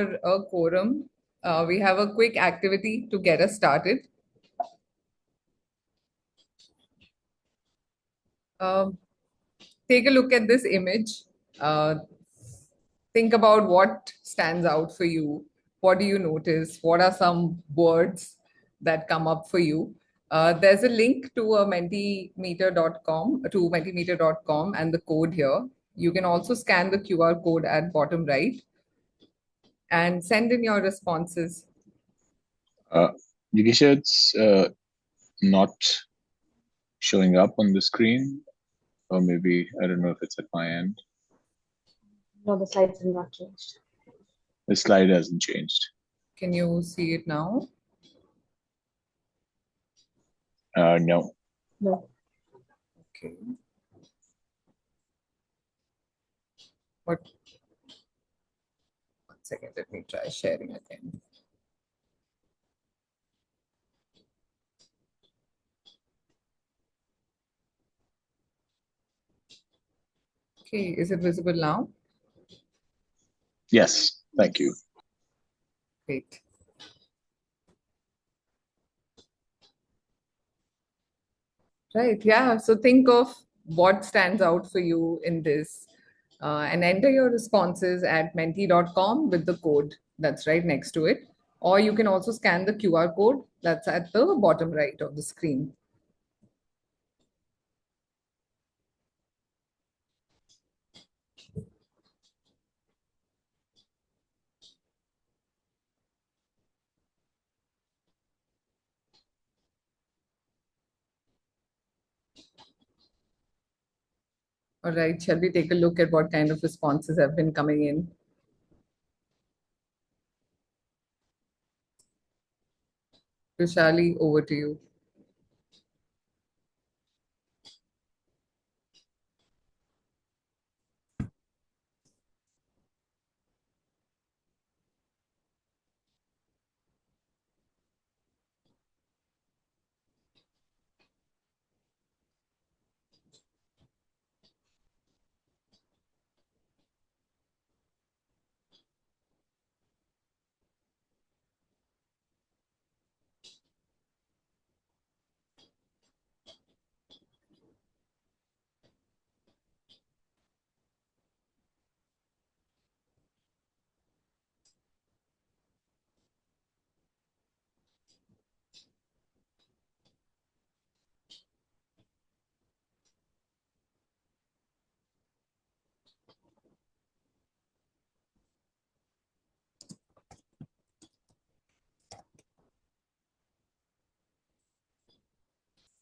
a quorum. We have a quick activity to get us started. Um, Take a look at this image. Uh, think about what stands out for you. What do you notice? What are some words that come up for you? There's a link to a mentimeter.com and the code here. You can also scan the QR code at bottom right and send in your responses. Yukisha, it's not showing up on the screen, or maybe I don't know if it's at my end. No, the slides have not changed. The slide hasn't changed. Can you see it now? No. No. Okay. One second, let me try sharing again. Okay, is it visible now? Yes, thank you. Great. Right, yeah. So think of what stands out for you in this and enter your responses at menti.com with the code that's right next to it. Or you can also scan the QR code that's at the bottom right of the screen. All right, shall we take a look at what kind of responses have been coming in? Vishali, over to you.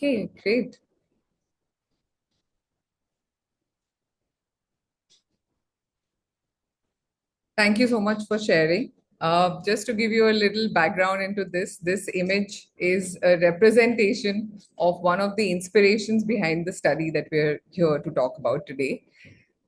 Okay, great. Thank you so much for sharing. Just to give you a little background into this image is a representation of one of the inspirations behind the study that we're here to talk about today.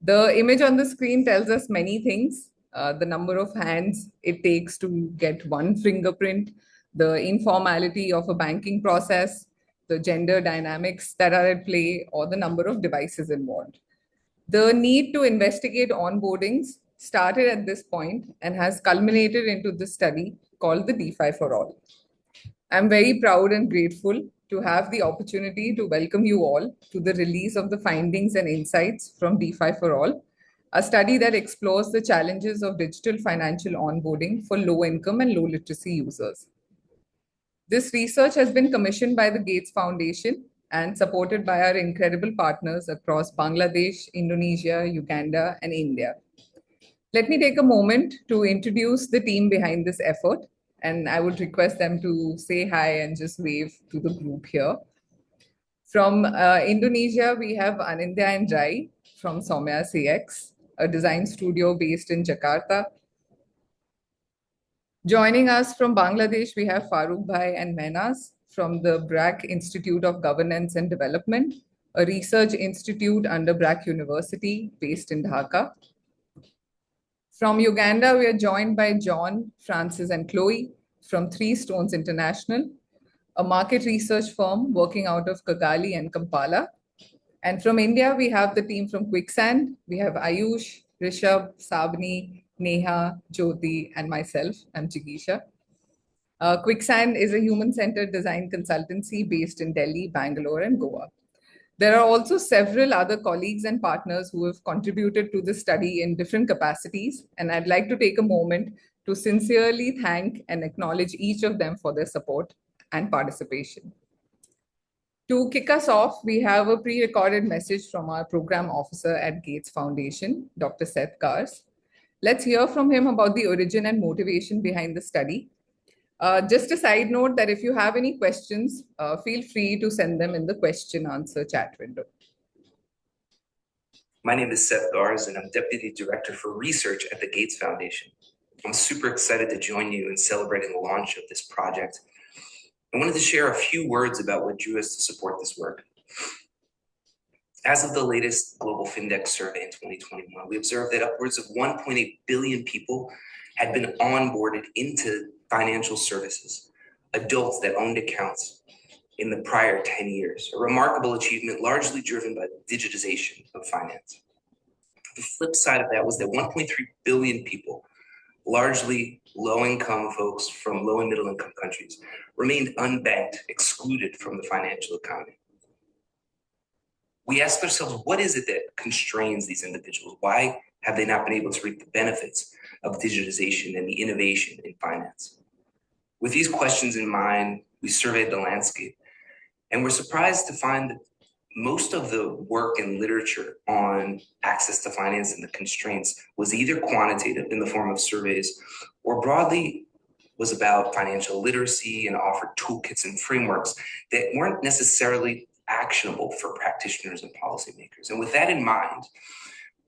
The image on the screen tells us many things. The number of hands it takes to get one fingerprint, the informality of a banking process, the gender dynamics that are at play, or the number of devices involved. The need to investigate onboardings started at this point and has culminated into this study called the DeFi for All. I'm very proud and grateful to have the opportunity to welcome you all to the release of the findings and insights from DeFi for All, a study that explores the challenges of digital financial onboarding for low income and low literacy users. This research has been commissioned by the Gates Foundation and supported by our incredible partners across Bangladesh, Indonesia, Uganda, and India. Let me take a moment to introduce the team behind this effort, and I would request them to say hi and just wave to the group here. From Indonesia, we have Anindya and Rai from Somia CX, a design studio based in Jakarta. Joining us from Bangladesh, we have Farooq Bhai and Mehnaz from the BRAC Institute of Governance and Development, a research institute under BRAC University based in Dhaka. From Uganda, we are joined by John, Francis, and Chloe from Three Stones International, a market research firm working out of Kigali and Kampala. And from India, we have the team from Quicksand. We have Ayush, Rishabh, Sabni, Neha, Jyoti, and myself. I'm Jigisha. Quicksand is a human-centered design consultancy based in Delhi, Bangalore, and Goa. There are also several other colleagues and partners who have contributed to this study in different capacities, and I'd like to take a moment to sincerely thank and acknowledge each of them for their support and participation. To kick us off, we have a pre-recorded message from our program officer at Gates Foundation, Dr. Seth Kars. Let's hear from him about the origin and motivation behind the study. Just a side note that if you have any questions, feel free to send them in the question answer chat window. My name is Seth Gars, and I'm Deputy Director for Research at the Gates Foundation. I'm super excited to join you in celebrating the launch of this project. I wanted to share a few words about what drew us to support this work. As of the latest Global Findex survey in 2021, we observed that upwards of 1.8 billion people had been onboarded into financial services, adults that owned accounts in the prior 10 years, a remarkable achievement largely driven by the digitization of finance. The flip side of that was that 1.3 billion people, largely low-income folks from low and middle-income countries, remained unbanked, excluded from the financial economy. We asked ourselves, what is it that constrains these individuals? Why have they not been able to reap the benefits of digitization and the innovation in finance? With these questions in mind, we surveyed the landscape, and we're surprised to find that most of the work and literature on access to finance and the constraints was either quantitative in the form of surveys or broadly was about financial literacy and offered toolkits and frameworks that weren't necessarily actionable for practitioners and policymakers. And with that in mind,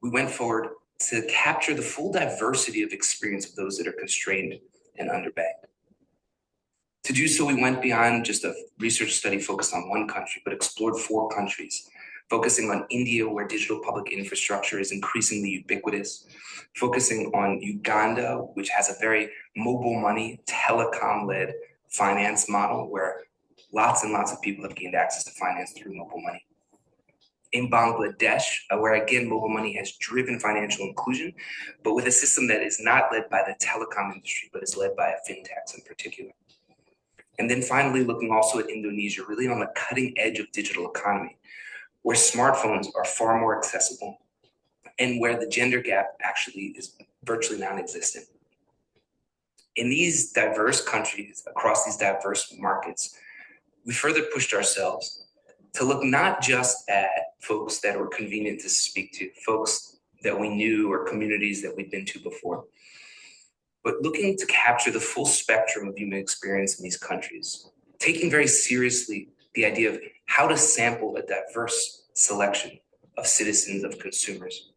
we went forward to capture the full diversity of experience of those that are constrained and underbanked. To do so, we went beyond just a research study focused on one country, but explored 4 countries, focusing on India, where digital public infrastructure is increasingly ubiquitous, focusing on Uganda, which has a very mobile money, telecom-led finance model, where lots and lots of people have gained access to finance through mobile money. In Bangladesh, where again, mobile money has driven financial inclusion, but with a system that is not led by the telecom industry, but is led by fintechs in particular. And then finally, looking also at Indonesia, really on the cutting edge of digital economy, where smartphones are far more accessible and where the gender gap actually is virtually non-existent. In these diverse countries, across these diverse markets, we further pushed ourselves to look not just at folks that were convenient to speak to, folks that we knew or communities that we'd been to before, but looking to capture the full spectrum of human experience in these countries, taking very seriously the idea of how to sample a diverse selection of citizens, of consumers.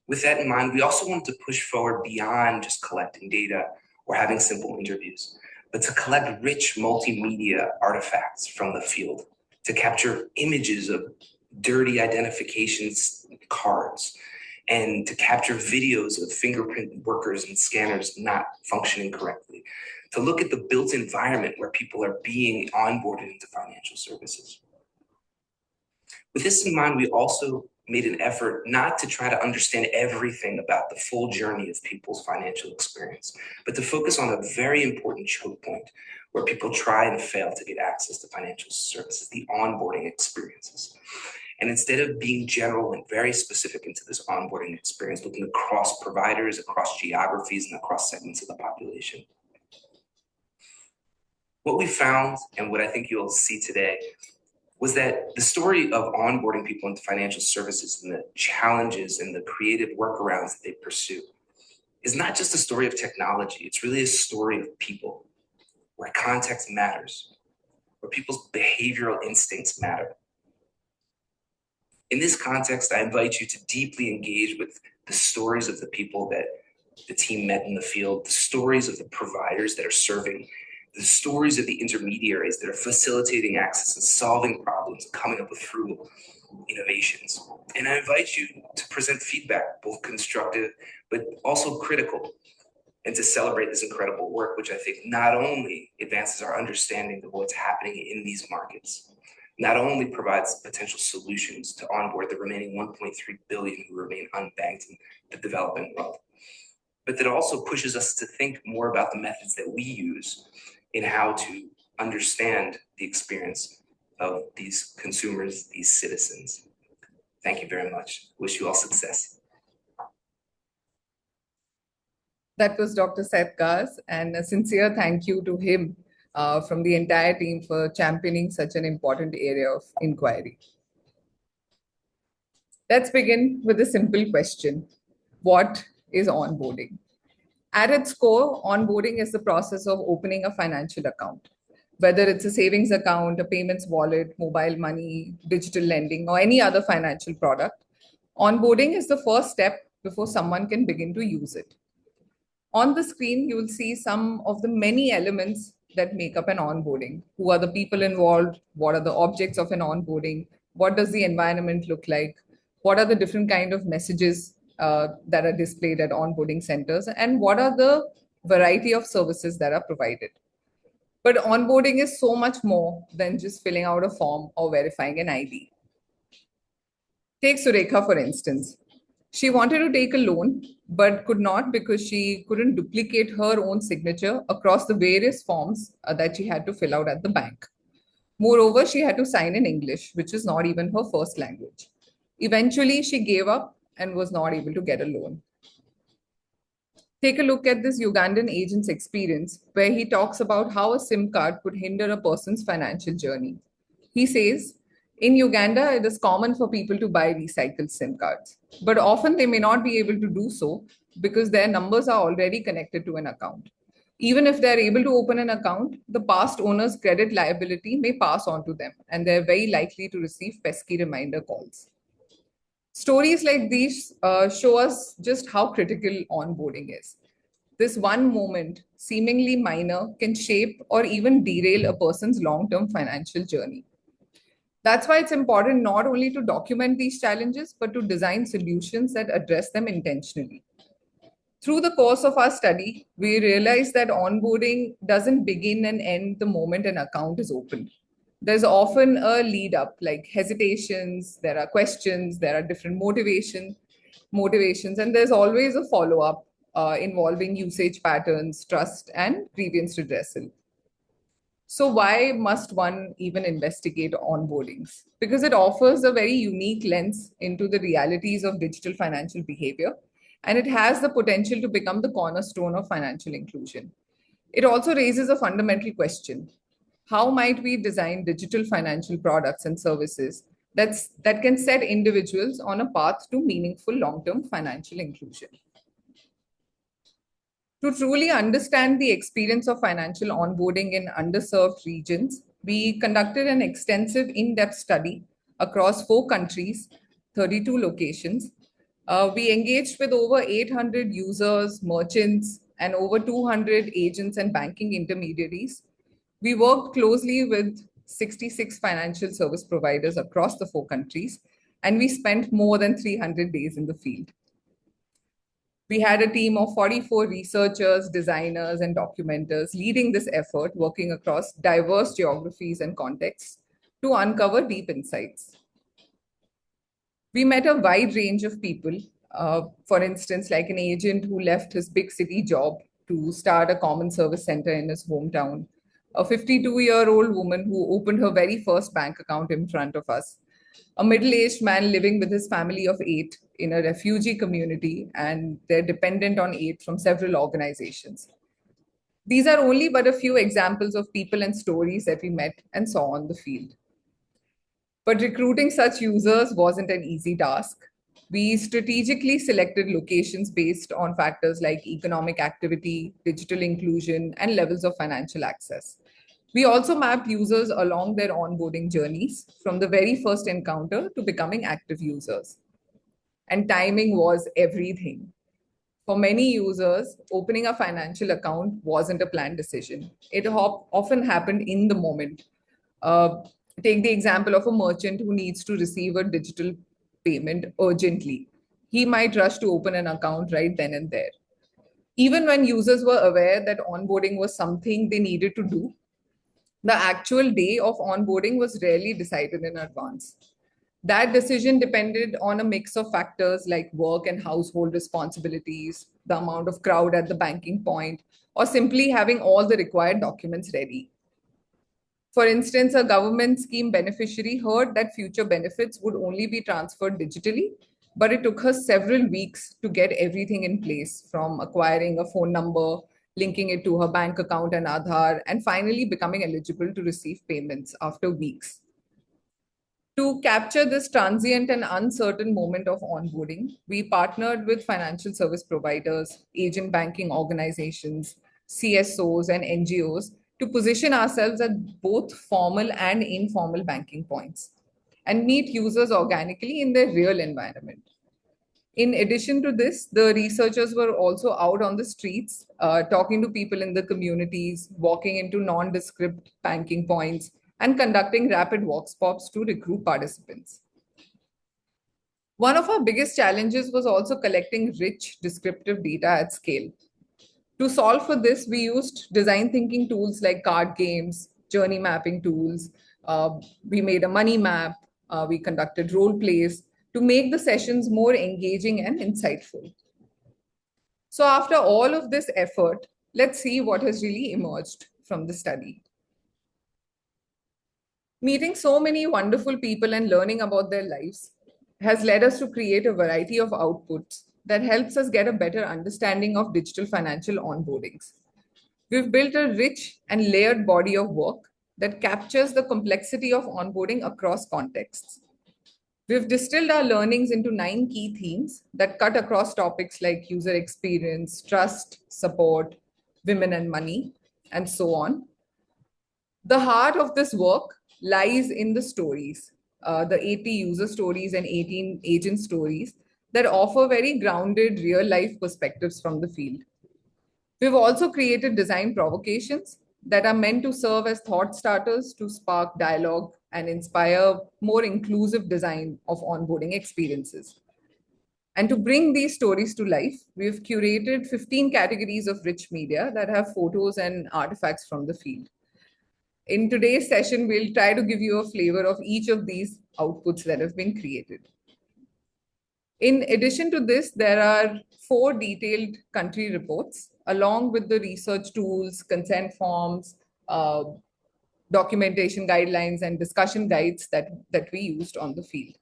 With that in mind, we also wanted to push forward beyond just collecting data or having simple interviews, but to collect rich multimedia artifacts from the field, to capture images of dirty identification cards, and to capture videos of fingerprint workers and scanners not functioning correctly, to look at the built environment where people are being onboarded into financial services. With this in mind, we also made an effort not to try to understand everything about the full journey of people's financial experience, but to focus on a very important choke point where people try and fail to get access to financial services, the onboarding experiences. And instead of being general and very specific into this onboarding experience, looking across providers, across geographies, and across segments of the population. What we found, and what I think you'll see today, was that the story of onboarding people into financial services and the challenges and the creative workarounds that they pursue is not just a story of technology. It's really a story of people, where context matters, where people's behavioral instincts matter. In this context, I invite you to deeply engage with the stories of the people that the team met in the field, the stories of the providers that are serving, the stories of the intermediaries that are facilitating access and solving problems, coming up with frugal innovations. And I invite you to present feedback, both constructive, but also critical, and to celebrate this incredible work, which I think not only advances our understanding of what's happening in these markets, not only provides potential solutions to onboard the remaining 1.3 billion who remain unbanked in the developing world, but that also pushes us to think more about the methods that we use in how to understand the experience of these consumers, these citizens. Thank you very much. Wish you all success. That was Dr. Seth Gars, and a sincere thank you to him from the entire team for championing such an important area of inquiry. Let's begin with a simple question. What is onboarding? At its core, onboarding is the process of opening a financial account. Whether it's a savings account, a payments wallet, mobile money, digital lending, or any other financial product, onboarding is the first step before someone can begin to use it. On the screen, you will see some of the many elements that make up an onboarding. Who are the people involved? What are the objects of an onboarding? What does the environment look like? What are the different kind of messages that are displayed at onboarding centers? And what are the variety of services that are provided? But onboarding is so much more than just filling out a form or verifying an ID. Take Surekha, for instance. She wanted to take a loan, but could not because she couldn't duplicate her own signature across the various forms that she had to fill out at the bank. Moreover, she had to sign in English, which is not even her first language. Eventually, she gave up and was not able to get a loan. Take a look at this Ugandan agent's experience, where he talks about how a SIM card could hinder a person's financial journey. He says, in Uganda, it is common for people to buy recycled SIM cards, but often they may not be able to do so because their numbers are already connected to an account. Even if they're able to open an account, the past owner's credit liability may pass on to them, and they're very likely to receive pesky reminder calls. Stories like these show us just how critical onboarding is. This one moment, seemingly minor, can shape or even derail a person's long-term financial journey. That's why it's important not only to document these challenges, but to design solutions that address them intentionally. Through the course of our study, we realized that onboarding doesn't begin and end the moment an account is opened. There's often a lead up, like hesitations, there are questions, there are different motivations, and there's always a follow up involving usage patterns, trust, and grievance redressal. So why must one even investigate onboardings? Because it offers a very unique lens into the realities of digital financial behavior, and it has the potential to become the cornerstone of financial inclusion. It also raises a fundamental question. How might we design digital financial products and services that can set individuals on a path to meaningful long-term financial inclusion? To truly understand the experience of financial onboarding in underserved regions, we conducted an extensive in-depth study across 4 countries, 32 locations. We engaged with over 800 users, merchants, and over 200 agents and banking intermediaries. We worked closely with 66 financial service providers across the 4 countries, and we spent more than 300 days in the field. We had a team of 44 researchers, designers, and documenters leading this effort, working across diverse geographies and contexts to uncover deep insights. We met a wide range of people, for instance, like an agent who left his big city job to start a common service center in his hometown, a 52-year-old woman who opened her very first bank account in front of us, a middle-aged man living with his family of 8 in a refugee community, and they're dependent on aid from several organizations. These are only but a few examples of people and stories that we met and saw on the field. But recruiting such users wasn't an easy task. We strategically selected locations based on factors like economic activity, digital inclusion, and levels of financial access. We also mapped users along their onboarding journeys from the very first encounter to becoming active users. And timing was everything. For many users, opening a financial account wasn't a planned decision. It often happened in the moment. Take the example of a merchant who needs to receive a digital payment urgently. He might rush to open an account right then and there. Even when users were aware that onboarding was something they needed to do, The actual day of onboarding was rarely decided in advance. That decision depended on a mix of factors like work and household responsibilities, the amount of crowd at the banking point, or simply having all the required documents ready. For instance, a government scheme beneficiary heard that future benefits would only be transferred digitally, but it took her several weeks to get everything in place, from acquiring a phone number, linking it to her bank account and Aadhaar, and finally becoming eligible to receive payments after weeks. To capture this transient and uncertain moment of onboarding, we partnered with financial service providers, agent banking organizations, CSOs, and NGOs to position ourselves at both formal and informal banking points and meet users organically in their real environment. In addition to this, the researchers were also out on the streets, talking to people in the communities, walking into nondescript banking points, and conducting rapid vox pops to recruit participants. One of our biggest challenges was also collecting rich descriptive data at scale. To solve for this, we used design thinking tools like card games, journey mapping tools. We made a money map. We conducted role plays to make the sessions more engaging and insightful. So after all of this effort, let's see what has really emerged from the study. Meeting so many wonderful people and learning about their lives has led us to create a variety of outputs that helps us get a better understanding of digital financial onboardings. We've built a rich and layered body of work that captures the complexity of onboarding across contexts. We've distilled our learnings into 9 key themes that cut across topics like user experience, trust, support, women and money, and so on. The heart of this work lies in the stories, the 80 user stories and 18 agent stories that offer very grounded real life perspectives from the field. We've also created design provocations that are meant to serve as thought starters to spark dialogue and inspire more inclusive design of onboarding experiences. And to bring these stories to life, we've curated 15 categories of rich media that have photos and artifacts from the field. In today's session, we'll try to give you a flavor of each of these outputs that have been created. In addition to this, there are 4 detailed country reports, along with the research tools, consent forms, documentation guidelines, and discussion guides that we used on the field.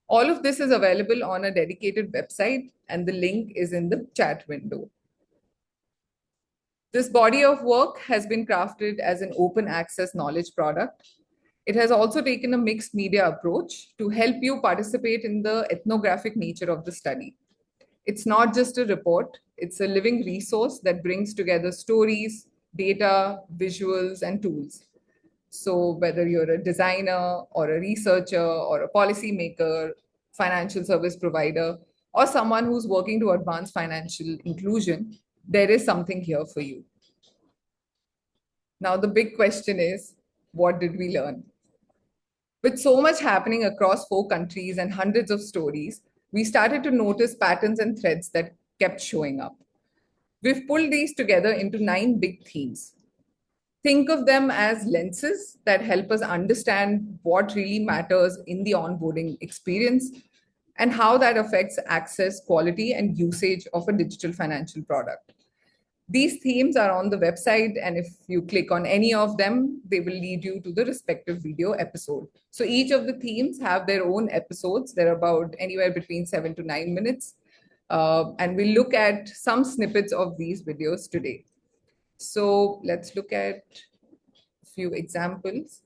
All of this is available on a dedicated website, and the link is in the chat window. This body of work has been crafted as an open access knowledge product. It has also taken a mixed media approach to help you participate in the ethnographic nature of the study. It's not just a report, it's a living resource that brings together stories, data, visuals, and tools. So whether you're a designer or a researcher or a policymaker, financial service provider, or someone who's working to advance financial inclusion, there is something here for you. Now, the big question is, what did we learn? With so much happening across 4 countries and hundreds of stories, we started to notice patterns and threads that kept showing up. We've pulled these together into 9 big themes. Think of them as lenses that help us understand what really matters in the onboarding experience and how that affects access, quality, and usage of a digital financial product. These themes are on the website, and if you click on any of them, they will lead you to the respective video episode. So each of the themes have their own episodes. They're about anywhere between 7 to 9 minutes. And we'll look at some snippets of these videos today. So let's look at a few examples.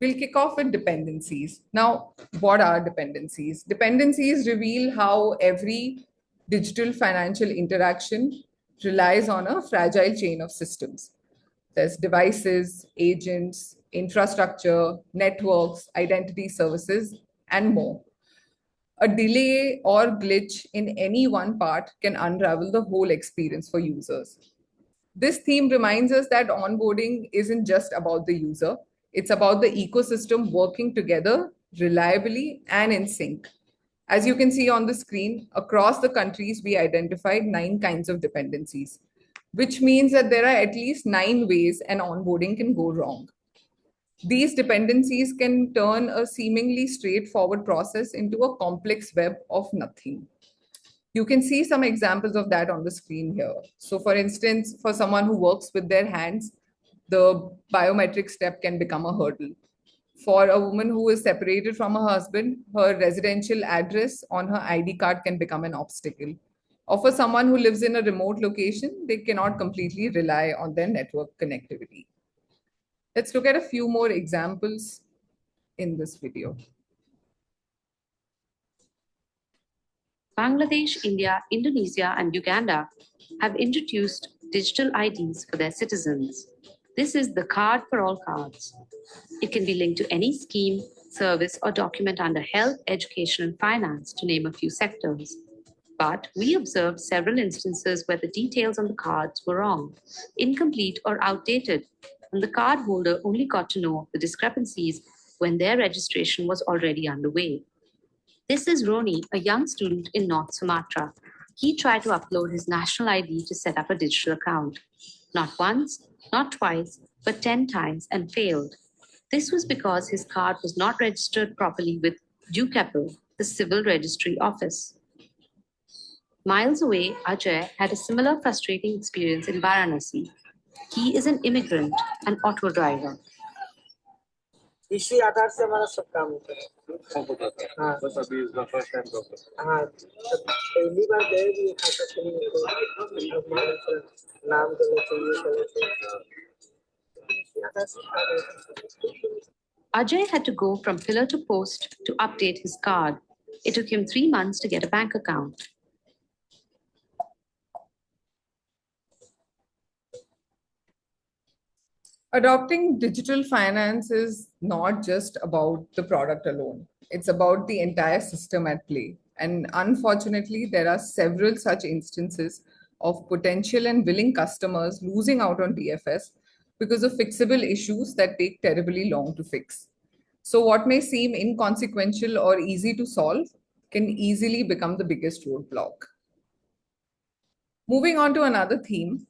We'll kick off with dependencies. Now, what are dependencies? Dependencies reveal how every digital financial interaction relies on a fragile chain of systems. There's devices, agents, infrastructure, networks, identity services, and more. A delay or glitch in any one part can unravel the whole experience for users. This theme reminds us that onboarding isn't just about the user, it's about the ecosystem working together reliably and in sync. As you can see on the screen, across the countries, we identified 9 kinds of dependencies. which means that there are at least 9 ways an onboarding can go wrong. These dependencies can turn a seemingly straightforward process into a complex web of nothing. You can see some examples of that on the screen here. So for instance, for someone who works with their hands, the biometric step can become a hurdle. For a woman who is separated from her husband, her residential address on her ID card can become an obstacle. Or for someone who lives in a remote location, they cannot completely rely on their network connectivity. Let's look at a few more examples in this video. Bangladesh, India, Indonesia, and Uganda have introduced digital IDs for their citizens. This is the card for all cards. It can be linked to any scheme, service, or document under health, education, and finance, to name a few sectors. But we observed several instances where the details on the cards were wrong, incomplete, or outdated, and the card holder only got to know the discrepancies when their registration was already underway. This is Roni, a young student in North Sumatra. He tried to upload his national ID to set up a digital account. Not once, not twice, but 10 times, and failed. This was because his card was not registered properly with Dukapil, the civil registry office. Miles away, Ajay had a similar frustrating experience in Varanasi. He is an immigrant, an auto driver. इसी आधार से हमारा सब काम होता है। हाँ बस अभी इसका फर्स्ट टाइम हाँ पहली बार गए भी खाता नहीं होता नाम देना चाहिए Ajay had to go from pillar to post to update his card. It took him 3 months to get a bank account. Adopting digital finance is not just about the product alone. It's about the entire system at play. And unfortunately, there are several such instances of potential and willing customers losing out on DFS because of fixable issues that take terribly long to fix. So what may seem inconsequential or easy to solve can easily become the biggest roadblock. Moving on to another theme,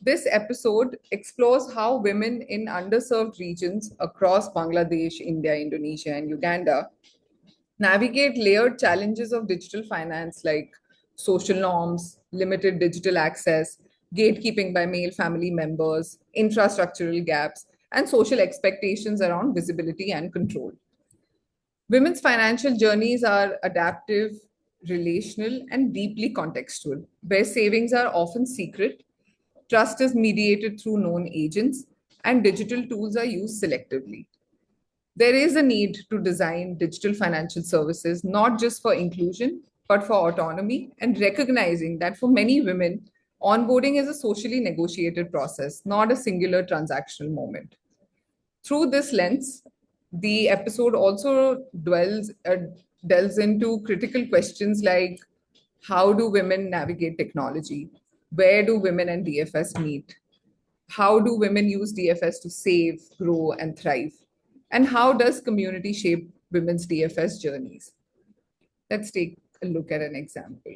this episode explores how women in underserved regions across Bangladesh, India, Indonesia, and Uganda navigate layered challenges of digital finance like social norms, limited digital access, gatekeeping by male family members, infrastructural gaps, and social expectations around visibility and control. Women's financial journeys are adaptive, relational, and deeply contextual, where savings are often secret. Trust is mediated through known agents, and digital tools are used selectively. There is a need to design digital financial services not just for inclusion, but for autonomy, and recognizing that for many women, onboarding is a socially negotiated process, not a singular transactional moment. Through this lens, the episode also delves into critical questions like how do women navigate technology? Where do women and DFS meet? How do women use DFS to save, grow, and thrive? And how does community shape women's DFS journeys? Let's take a look at an example.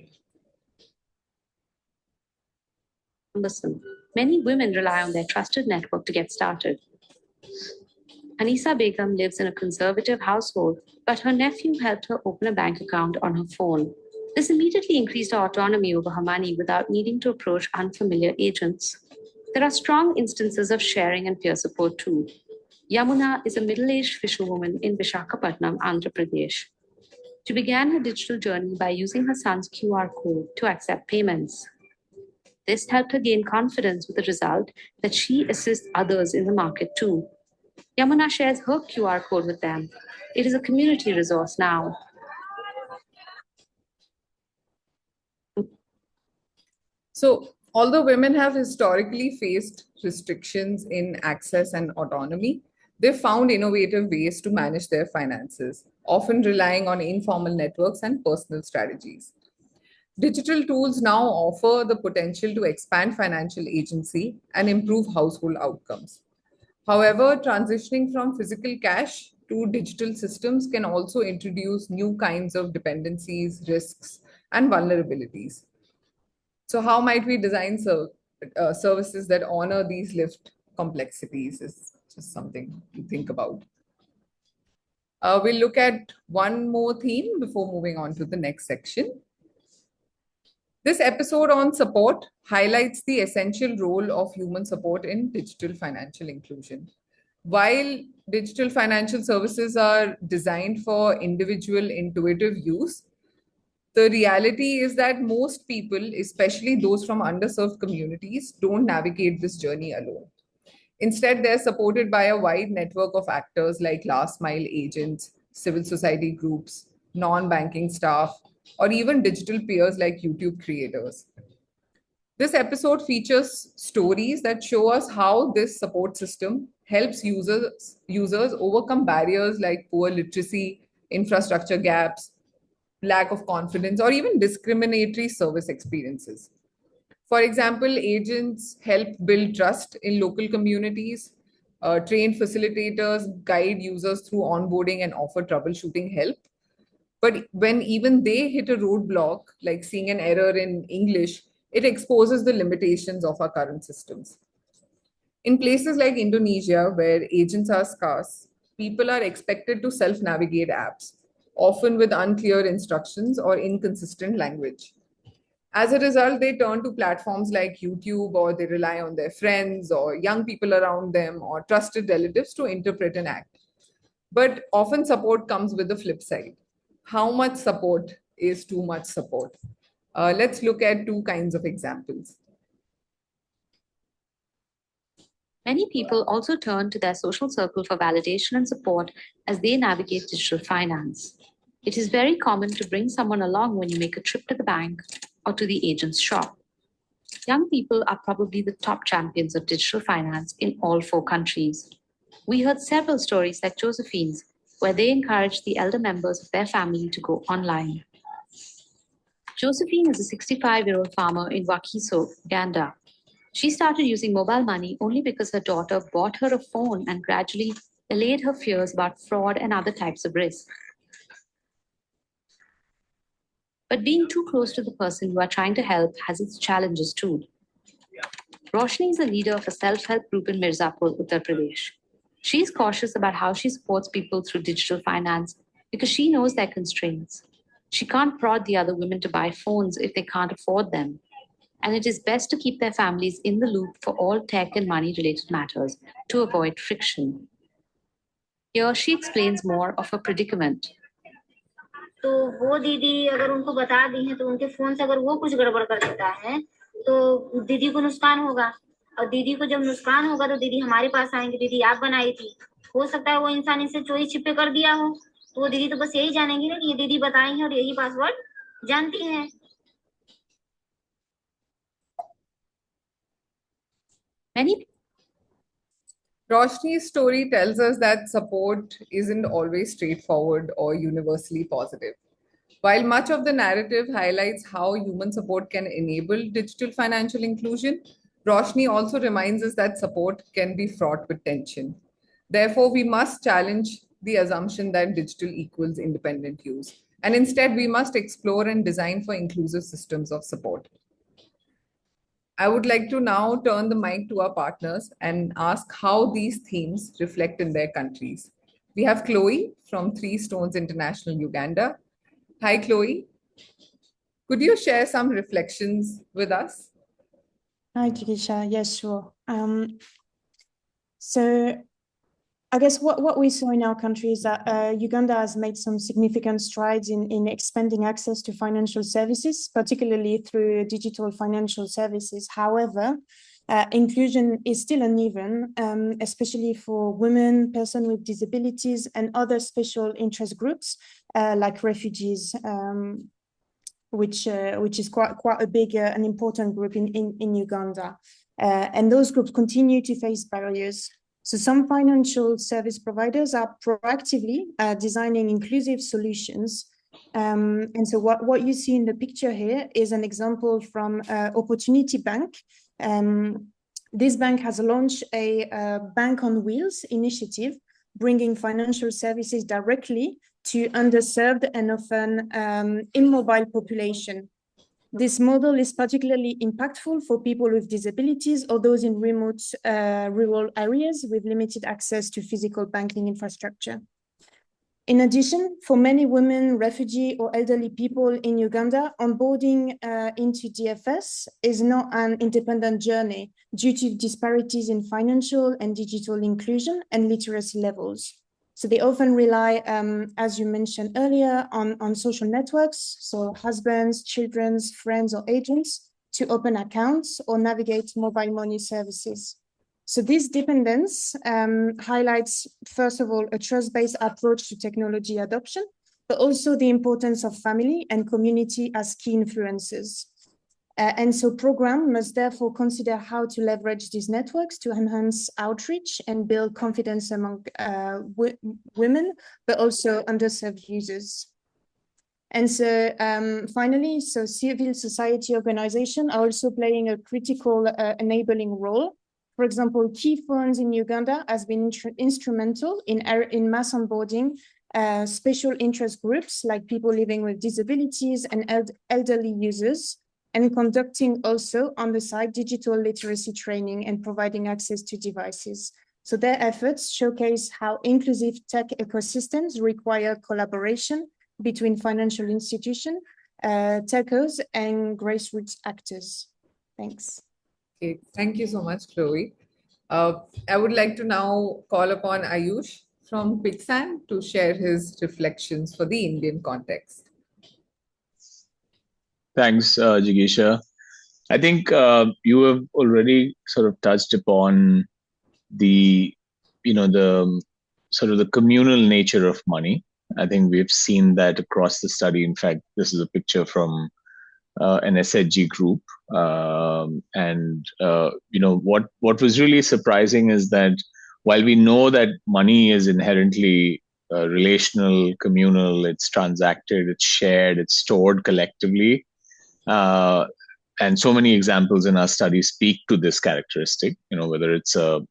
Many women rely on their trusted network to get started. Anisa Begum lives in a conservative household, but her nephew helped her open a bank account on her phone. This immediately increased her autonomy over her money without needing to approach unfamiliar agents. There are strong instances of sharing and peer support too. Yamuna is a middle-aged fisherwoman in Visakhapatnam, Andhra Pradesh. She began her digital journey by using her son's QR code to accept payments. This helped her gain confidence with the result that she assists others in the market too. Yamuna shares her QR code with them. It is a community resource now. So, although women have historically faced restrictions in access and autonomy, they've found innovative ways to manage their finances, often relying on informal networks and personal strategies. Digital tools now offer the potential to expand financial agency and improve household outcomes. However, transitioning from physical cash to digital systems can also introduce new kinds of dependencies, risks, and vulnerabilities. So how might we design services that honor these lived complexities is just something to think about. We'll look at one more theme before moving on to the next section. This episode on support highlights the essential role of human support in digital financial inclusion. While digital financial services are designed for individual intuitive use, the reality is that most people, especially those from underserved communities, don't navigate this journey alone. Instead, they're supported by a wide network of actors like last mile agents, civil society groups, non banking staff, or even digital peers like YouTube creators. This episode features stories that show us how this support system helps users overcome barriers like poor literacy, infrastructure gaps, lack of confidence, or even discriminatory service experiences. For example, agents help build trust in local communities, trained facilitators guide users through onboarding and offer troubleshooting help. But when even they hit a roadblock, like seeing an error in English, it exposes the limitations of our current systems. In places like Indonesia, where agents are scarce, people are expected to self navigate apps, often with unclear instructions or inconsistent language. As a result, they turn to platforms like YouTube, or they rely on their friends or young people around them or trusted relatives to interpret an act. But often support comes with the flip side. How much support is too much support? Let's look at two kinds of examples. Many people also turn to their social circle for validation and support as they navigate digital finance. It is very common to bring someone along when you make a trip to the bank or to the agent's shop. Young people are probably the top champions of digital finance in all 4 countries. We heard several stories like Josephine's, where they encouraged the elder members of their family to go online. Josephine is a 65-year-old farmer in Wakiso, Uganda. She started using mobile money only because her daughter bought her a phone and gradually allayed her fears about fraud and other types of risk. But being too close to the person you are trying to help has its challenges too. Roshni is a leader of a self-help group in Mirzapur, Uttar Pradesh. She is cautious about how she supports people through digital finance because she knows their constraints. She can't prod the other women to buy phones if they can't afford them. And it is best to keep their families in the loop for all tech and money-related matters to avoid friction. Here she explains more of her predicament. तो वो दीदी अगर उनको बता दी है तो उनके phone से अगर वो कुछ गड़बड़ कर देता है तो दीदी को नुकसान होगा और दीदी को जब नुकसान होगा तो दीदी हमारे पास आएंगे, दीदी आप बनाई थी। हो सकता है वो इंसान इसे चोरी छिपे कर दिया हो, तो वो दीदी तो बस यही जानेंगी ना कि ये दीदी बताई है और यही पासवर्ड जानती है। Roshni's story tells us that support isn't always straightforward or universally positive. While much of the narrative highlights how human support can enable digital financial inclusion, Roshni also reminds us that support can be fraught with tension. Therefore, we must challenge the assumption that digital equals independent use. And instead, we must explore and design for inclusive systems of support. I would like to now turn the mic to our partners and ask how these themes reflect in their countries. We have Chloe from Three Stones International, Uganda. Hi, Chloe. Could you share some reflections with us? Hi, Jigisha. Yes, sure. So I guess what we saw in our country is that Uganda has made some significant strides in expanding access to financial services, particularly through digital financial services. However, inclusion is still uneven, especially for women, persons with disabilities, and other special interest groups like refugees, which is quite a big and important group in Uganda. And those groups continue to face barriers. So some financial service providers are proactively designing inclusive solutions. And so what you see in the picture here is an example from Opportunity Bank. This bank has launched a Bank on Wheels initiative, bringing financial services directly to underserved and often immobile population. This model is particularly impactful for people with disabilities or those in remote rural areas with limited access to physical banking infrastructure. In addition, for many women, refugee or elderly people in Uganda, onboarding into DFS is not an independent journey due to disparities in financial and digital inclusion and literacy levels. So they often rely, as you mentioned earlier, on social networks, so husbands, children's, friends, or agents to open accounts or navigate mobile money services. So this dependence highlights, first of all, a trust-based approach to technology adoption, but also the importance of family and community as key influencers. And so program must therefore consider how to leverage these networks to enhance outreach and build confidence among women, but also underserved users. And so finally, so civil society organizations are also playing a critical enabling role. For example, Key Funds in Uganda has been instrumental in mass onboarding special interest groups like people living with disabilities and elderly users, and conducting also on the side digital literacy training and providing access to devices. So their efforts showcase how inclusive tech ecosystems require collaboration between financial institutions, telcos, and grassroots actors. Thanks. Okay, thank you so much, Chloe. I would like to now call upon Ayush from Quicksand to share his reflections for the Indian context. Thanks, Jigisha. I think you have already sort of touched upon the, the sort of the communal nature of money. I think we've seen that across the study. In fact, this is a picture from an SHG group. What was really surprising is that while we know that money is inherently relational, communal, it's transacted, it's shared, it's stored collectively, and so many examples in our study speak to this characteristic. Whether it's a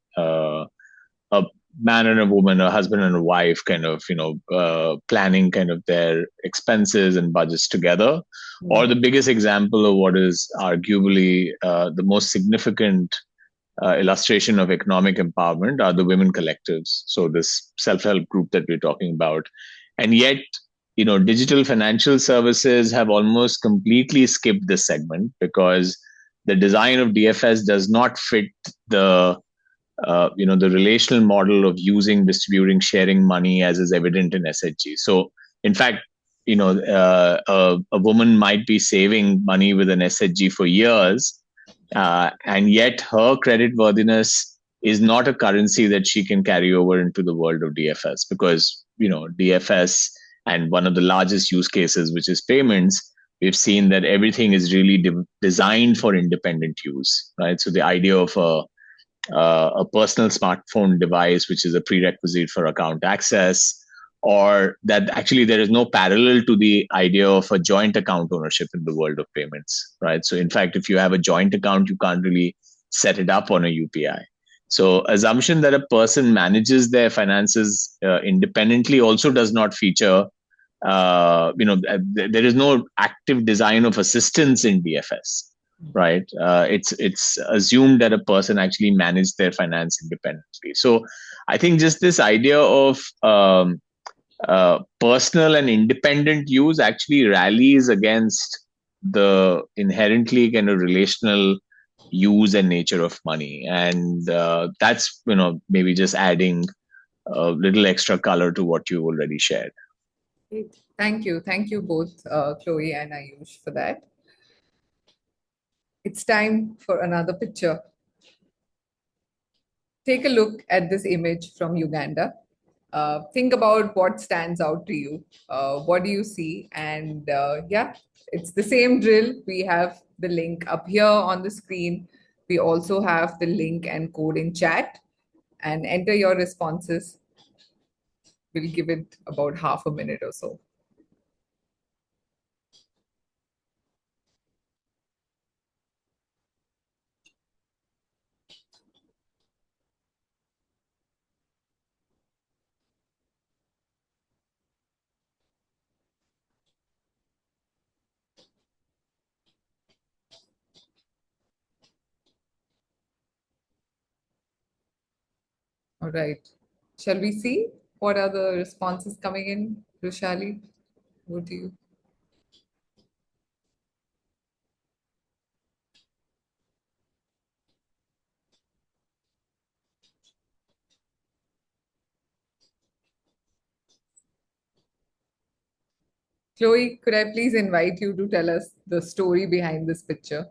man and a woman, a husband and a wife, kind of planning kind of their expenses and budgets together, or the biggest example of what is arguably the most significant illustration of economic empowerment are the women collectives. So this self-help group that we're talking about, and yet digital financial services have almost completely skipped this segment because the design of DFS does not fit the the relational model of using, distributing, sharing money as is evident in SHG. So in fact, a woman might be saving money with an SHG for years, and yet her credit worthiness is not a currency that she can carry over into the world of DFS, because DFS and one of the largest use cases, which is payments, we've seen that everything is really designed for independent use, right? So the idea of a personal smartphone device, which is a prerequisite for account access, or that actually there is no parallel to the idea of a joint account ownership in the world of payments, right? So in fact, if you have a joint account, you can't really set it up on a UPI. So assumption that a person manages their finances independently also does not feature. There is no active design of assistance in DFS. Right, it's assumed that a person actually managed their finance independently. So I think just this idea of personal and independent use actually rallies against the inherently kind of relational use and nature of money, and that's maybe just adding a little extra color to what you already shared. Thank you both, Chloe and Ayush, for that. It's time for another picture. Take a look at this image from Uganda. Think about what stands out to you. What do you see? And yeah, it's the same drill. We have the link up here on the screen. We also have the link and code in chat, and enter your responses. We'll give it about half a minute or so. All right. Shall we see what are the responses coming in? Rushali, would you? Chloe, could I please invite you to tell us the story behind this picture?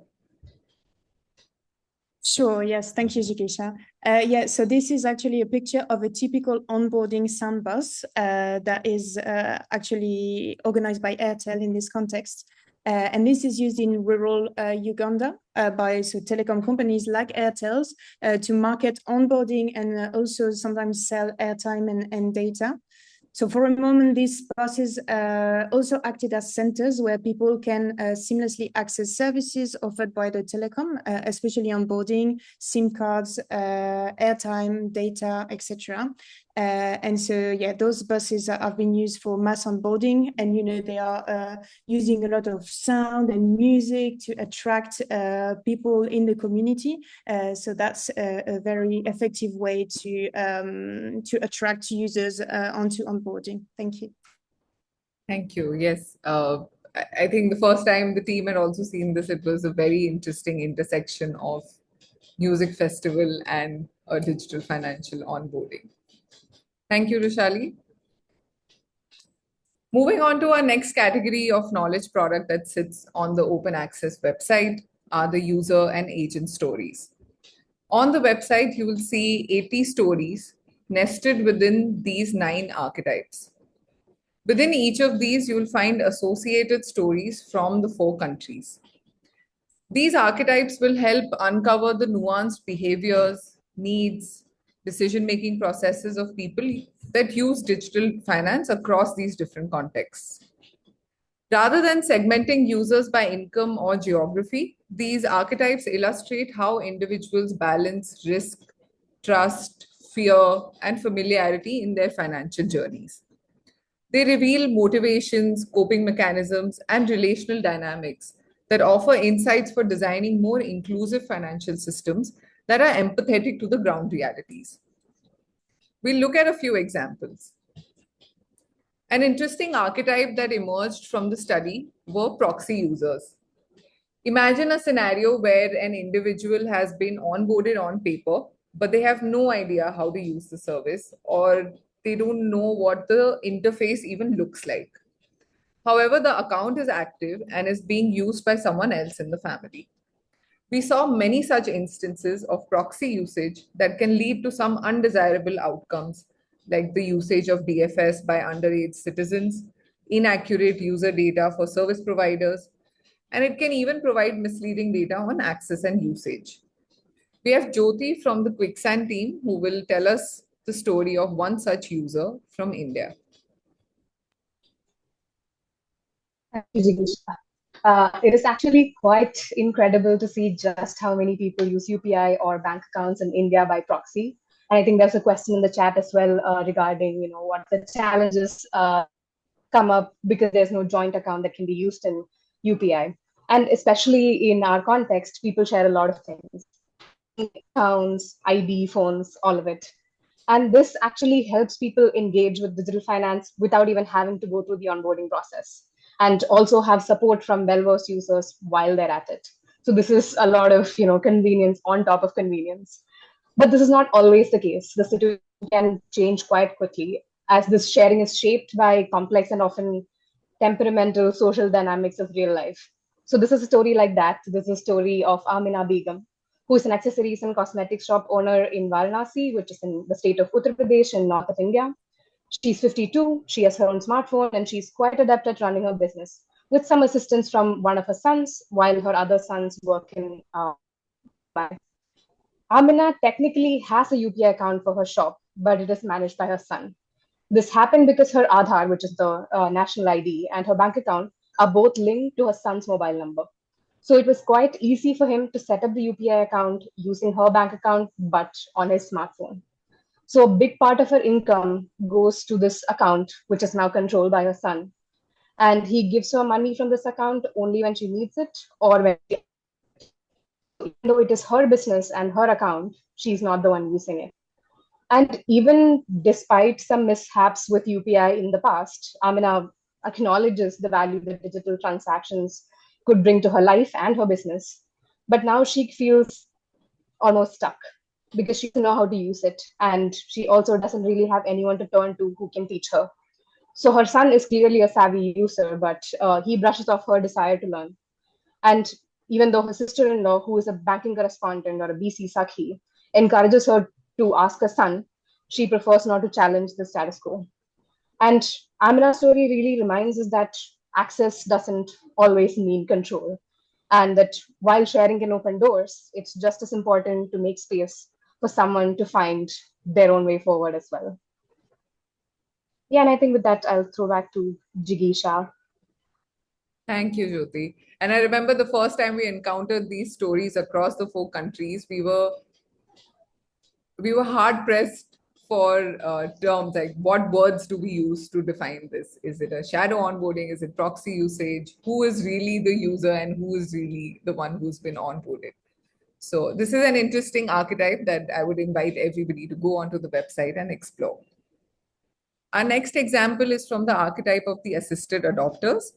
Sure, yes, thank you, Jikesha. Yeah, so this is actually a picture of a typical onboarding SAN bus that is actually organized by Airtel in this context. And this is used in rural Uganda by telecom companies like Airtel's to market onboarding and also sometimes sell airtime and data. So for a moment, these buses also acted as centers where people can seamlessly access services offered by the telecom, especially onboarding, SIM cards, airtime, data, etc. And so, yeah, those buses have been used for mass onboarding, and they are using a lot of sound and music to attract people in the community. So that's a very effective way to attract users onto onboarding. Thank you. Thank you. Yes, I think the first time the team had also seen this, it was a very interesting intersection of music festival and a digital financial onboarding. Thank you, Rushali. Moving on to our next category of knowledge product that sits on the open access website are the user and agent stories. On the website, you will see 80 stories nested within these 9 archetypes. Within each of these, you will find associated stories from the 4 countries. These archetypes will help uncover the nuanced behaviors, needs, decision-making processes of people that use digital finance across these different contexts. Rather than segmenting users by income or geography, these archetypes illustrate how individuals balance risk, trust, fear, and familiarity in their financial journeys. They reveal motivations, coping mechanisms, and relational dynamics that offer insights for designing more inclusive financial systems that are empathetic to the ground realities. We'll look at a few examples. An interesting archetype that emerged from the study were proxy users. Imagine a scenario where an individual has been onboarded on paper, but they have no idea how to use the service, or they don't know what the interface even looks like. However, the account is active and is being used by someone else in the family. We saw many such instances of proxy usage that can lead to some undesirable outcomes, like the usage of DFS by underage citizens, inaccurate user data for service providers, and it can even provide misleading data on access and usage. We have Jyoti from the Quicksand team who will tell us the story of one such user from India. It is actually quite incredible to see just how many people use UPI or bank accounts in India by proxy. And I think there's a question in the chat as well regarding, what the challenges come up because there's no joint account that can be used in UPI. And especially in our context, people share a lot of things, accounts, ID, phones, all of it. And this actually helps people engage with digital finance without even having to go through the onboarding process, and also have support from well-versed users while they're at it. So this is a lot of convenience on top of convenience. But this is not always the case. The situation can change quite quickly as this sharing is shaped by complex and often temperamental social dynamics of real life. So this is a story like that. This is a story of Amina Begum, who is an accessories and cosmetics shop owner in Varanasi, which is in the state of Uttar Pradesh in north of India. She's 52, she has her own smartphone, and she's quite adept at running her business with some assistance from one of her sons, while her other sons work in Mumbai. Amina technically has a UPI account for her shop, but it is managed by her son. This happened because her Aadhaar, which is the national ID, and her bank account are both linked to her son's mobile number. So it was quite easy for him to set up the UPI account using her bank account, but on his smartphone. So a big part of her income goes to this account, which is now controlled by her son. And he gives her money from this account only when she needs it, or when even though it is her business and her account, she's not the one using it. And even despite some mishaps with UPI in the past, Amina acknowledges the value that digital transactions could bring to her life and her business. But now she feels almost stuck because she doesn't know how to use it. And she also doesn't really have anyone to turn to who can teach her. So her son is clearly a savvy user, but he brushes off her desire to learn. And even though her sister-in-law, who is a banking correspondent or a BC Sakhi, encourages her to ask her son, she prefers not to challenge the status quo. And Amina's story really reminds us that access doesn't always mean control. And that while sharing can open doors, it's just as important to make space for someone to find their own way forward as well. Yeah, and I think with that, I'll throw back to Jigisha. Thank you, Jyoti. And I remember the first time we encountered these stories across the 4 countries, we were hard pressed for terms like what words do we use to define this? Is it a shadow onboarding? Is it proxy usage? Who is really the user and who is really the one who's been onboarded? So this is an interesting archetype that I would invite everybody to go onto the website and explore. Our next example is from the archetype of the assisted adopters.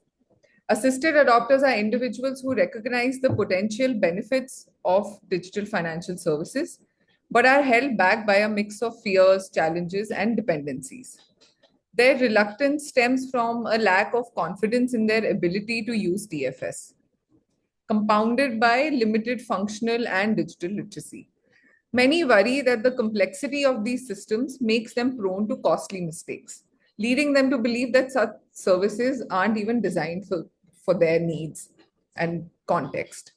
Assisted adopters are individuals who recognize the potential benefits of digital financial services, but are held back by a mix of fears, challenges, and dependencies. Their reluctance stems from a lack of confidence in their ability to use DFS, compounded by limited functional and digital literacy. Many worry that the complexity of these systems makes them prone to costly mistakes, leading them to believe that such services aren't even designed for their needs and context.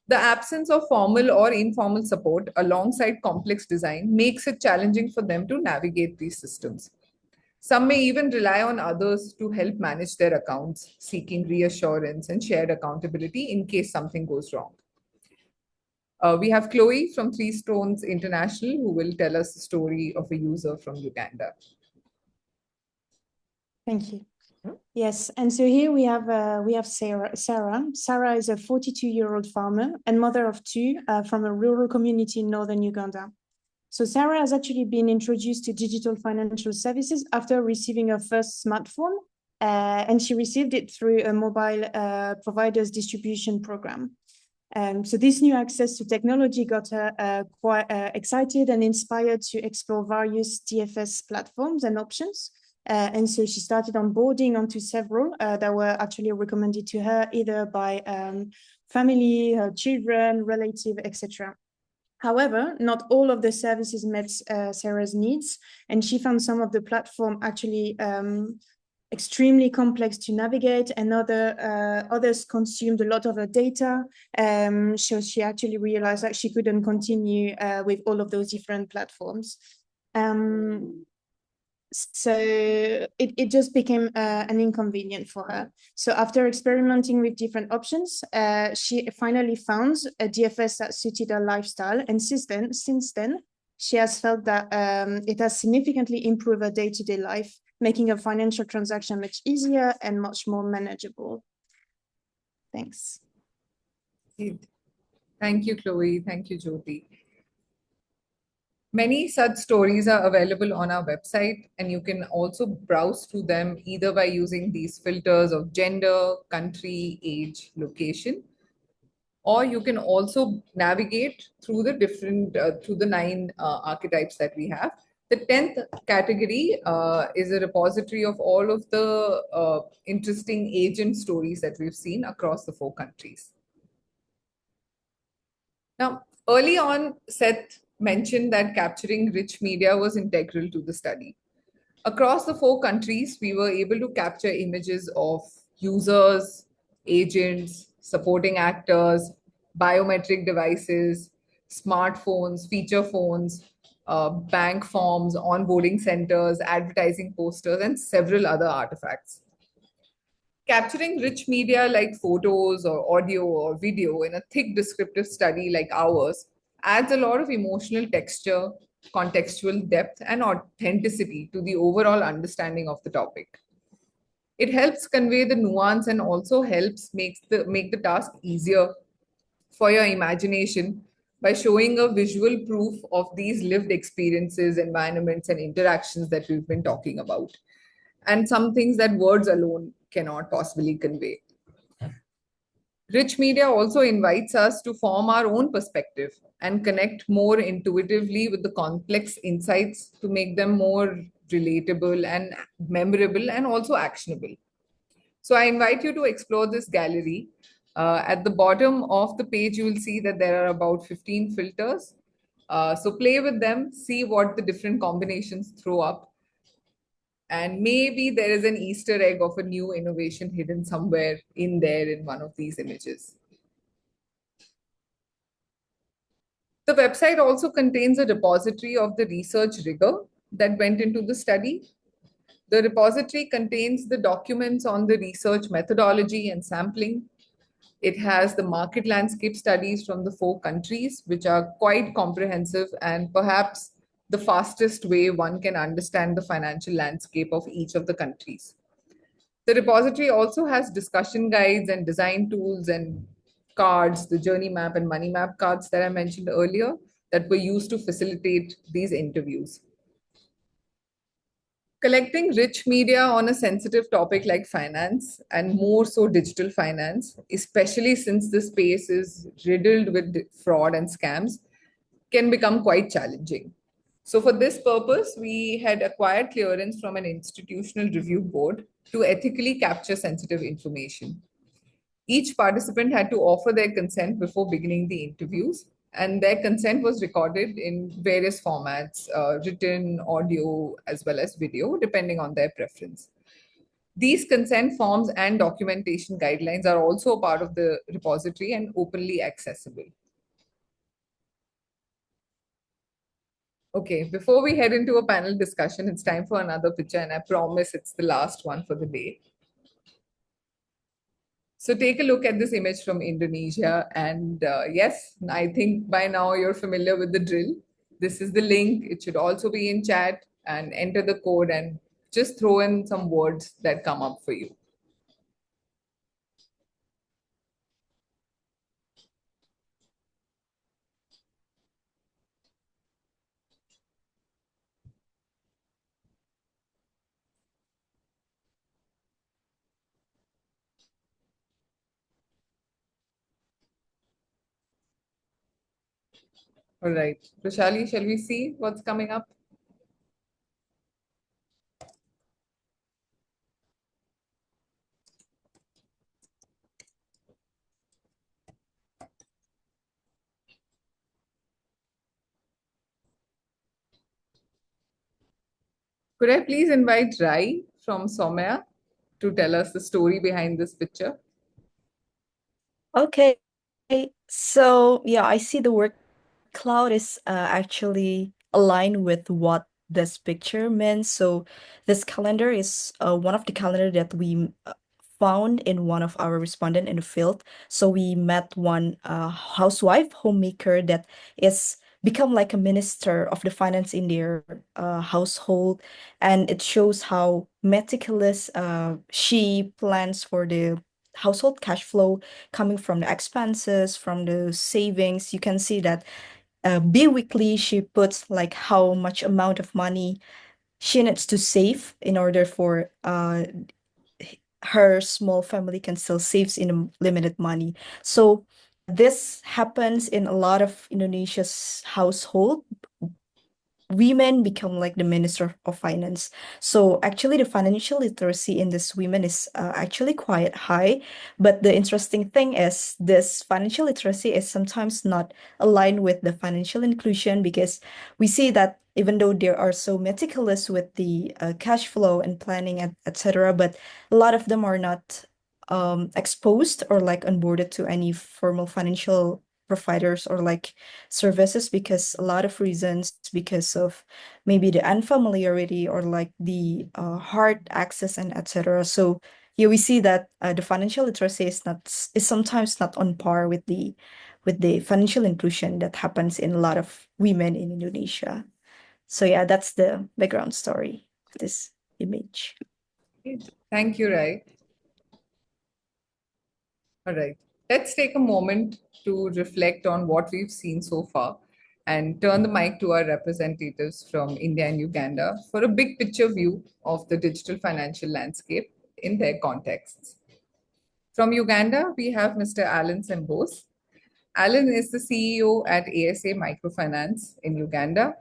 The absence of formal or informal support alongside complex design makes it challenging for them to navigate these systems. Some may even rely on others to help manage their accounts, seeking reassurance and shared accountability in case something goes wrong. We have Chloe from Three Stones International who will tell us the story of a user from Uganda. Thank you. Yes, and so here we have Sarah. Sarah is a 42-year-old farmer and mother of two from a rural community in northern Uganda. So Sarah has actually been introduced to digital financial services after receiving her first smartphone, and she received it through a mobile provider's distribution program. So this new access to technology got her quite excited and inspired to explore various DFS platforms and options. And so she started onboarding onto several that were actually recommended to her either by family, her children, relative, etc. However, not all of the services met Sarah's needs, and she found some of the platform actually extremely complex to navigate, and others consumed a lot of her data. So she actually realized that she couldn't continue with all of those different platforms. So it just became an inconvenience for her. So after experimenting with different options, she finally found a DFS that suited her lifestyle. And since then, she has felt that it has significantly improved her day-to-day life, making a financial transaction much easier and much more manageable. Thanks. Thank you, Chloe. Thank you, Jyoti. Many such stories are available on our website, and you can also browse through them either by using these filters of gender, country, age, location, or you can also navigate through the different, through the 9 archetypes that we have. The 10th category is a repository of all of the interesting agent stories that we've seen across the 4 countries. Now, early on, Seth mentioned that capturing rich media was integral to the study. Across the 4 countries, we were able to capture images of users, agents, supporting actors, biometric devices, smartphones, feature phones, bank forms, onboarding centers, advertising posters, and several other artifacts. Capturing rich media like photos or audio or video in a thick descriptive study like ours adds a lot of emotional texture, contextual depth, and authenticity to the overall understanding of the topic. It helps convey the nuance and also helps make the task easier for your imagination by showing a visual proof of these lived experiences, environments, and interactions that we've been talking about, and some things that words alone cannot possibly convey. Rich media also invites us to form our own perspective and connect more intuitively with the complex insights to make them more relatable and memorable and also actionable. So I invite you to explore this gallery. At the bottom of the page, you will see that there are about 15 filters. So play with them, see what the different combinations throw up. And maybe there is an Easter egg of a new innovation hidden somewhere in there in one of these images. The website also contains a repository of the research rigor that went into the study. The repository contains the documents on the research methodology and sampling. It has the market landscape studies from the 4 countries, which are quite comprehensive and perhaps the fastest way one can understand the financial landscape of each of the countries. The repository also has discussion guides and design tools and cards, the journey map and money map cards that I mentioned earlier, that were used to facilitate these interviews. Collecting rich media on a sensitive topic like finance, and more so digital finance, especially since the space is riddled with fraud and scams, can become quite challenging. So, for this purpose, we had acquired clearance from an institutional review board to ethically capture sensitive information. Each participant had to offer their consent before beginning the interviews, and their consent was recorded in various formats, written, audio, as well as video, depending on their preference. These consent forms and documentation guidelines are also a part of the repository and openly accessible. Okay, before we head into a panel discussion, it's time for another picture, and I promise it's the last one for the day. So take a look at this image from Indonesia. And yes, I think by now you're familiar with the drill. This is the link. It should also be in chat, and enter the code and just throw in some words that come up for you. All right, Roshali, shall we see what's coming up? Could I please invite Rai from Somia to tell us the story behind this picture? Okay. So yeah, I see the word cloud is actually aligned with what this picture means. So this calendar is one of the calendar that we found in one of our respondent in the field. So we met one housewife, homemaker that is become like a minister of the finance in their household, and it shows how meticulous she plans for the household cash flow coming from the expenses, from the savings. You can see that bi-weekly she puts like how much amount of money she needs to save in order for her small family can still save in a limited money. So this happens in a lot of Indonesia's household. Women become like the minister of finance. So actually the financial literacy in this women is actually quite high. But the interesting thing is this financial literacy is sometimes not aligned with the financial inclusion, because we see that even though they are so meticulous with the cash flow and planning, etc., but a lot of them are not exposed or like onboarded to any formal financial providers or like services, because a lot of reasons, because of maybe the unfamiliarity or like the hard access and etc. So here we see that the financial literacy is sometimes not on par with the financial inclusion that happens in a lot of women in Indonesia. So yeah, that's the background story of this image. Thank you, Rai. All right. let's take a moment to reflect on what we've seen so far and turn the mic to our representatives from India and Uganda for a big picture view of the digital financial landscape in their contexts. From Uganda, we have Mr. Alan Sembose. Alan is the CEO at ASA Microfinance in Uganda.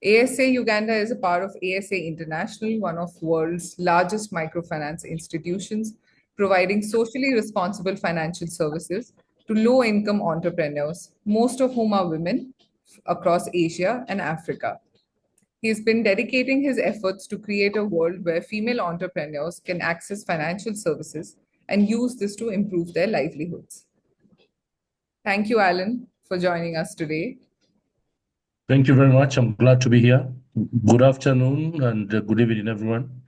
ASA Uganda is a part of ASA International, one of the world's largest microfinance institutions, providing socially responsible financial services to low-income entrepreneurs, most of whom are women across Asia and Africa. He's been dedicating his efforts to create a world where female entrepreneurs can access financial services and use this to improve their livelihoods. Thank you, Alan, for joining us today. Thank you very much. I'm glad to be here. Good afternoon and good evening, everyone.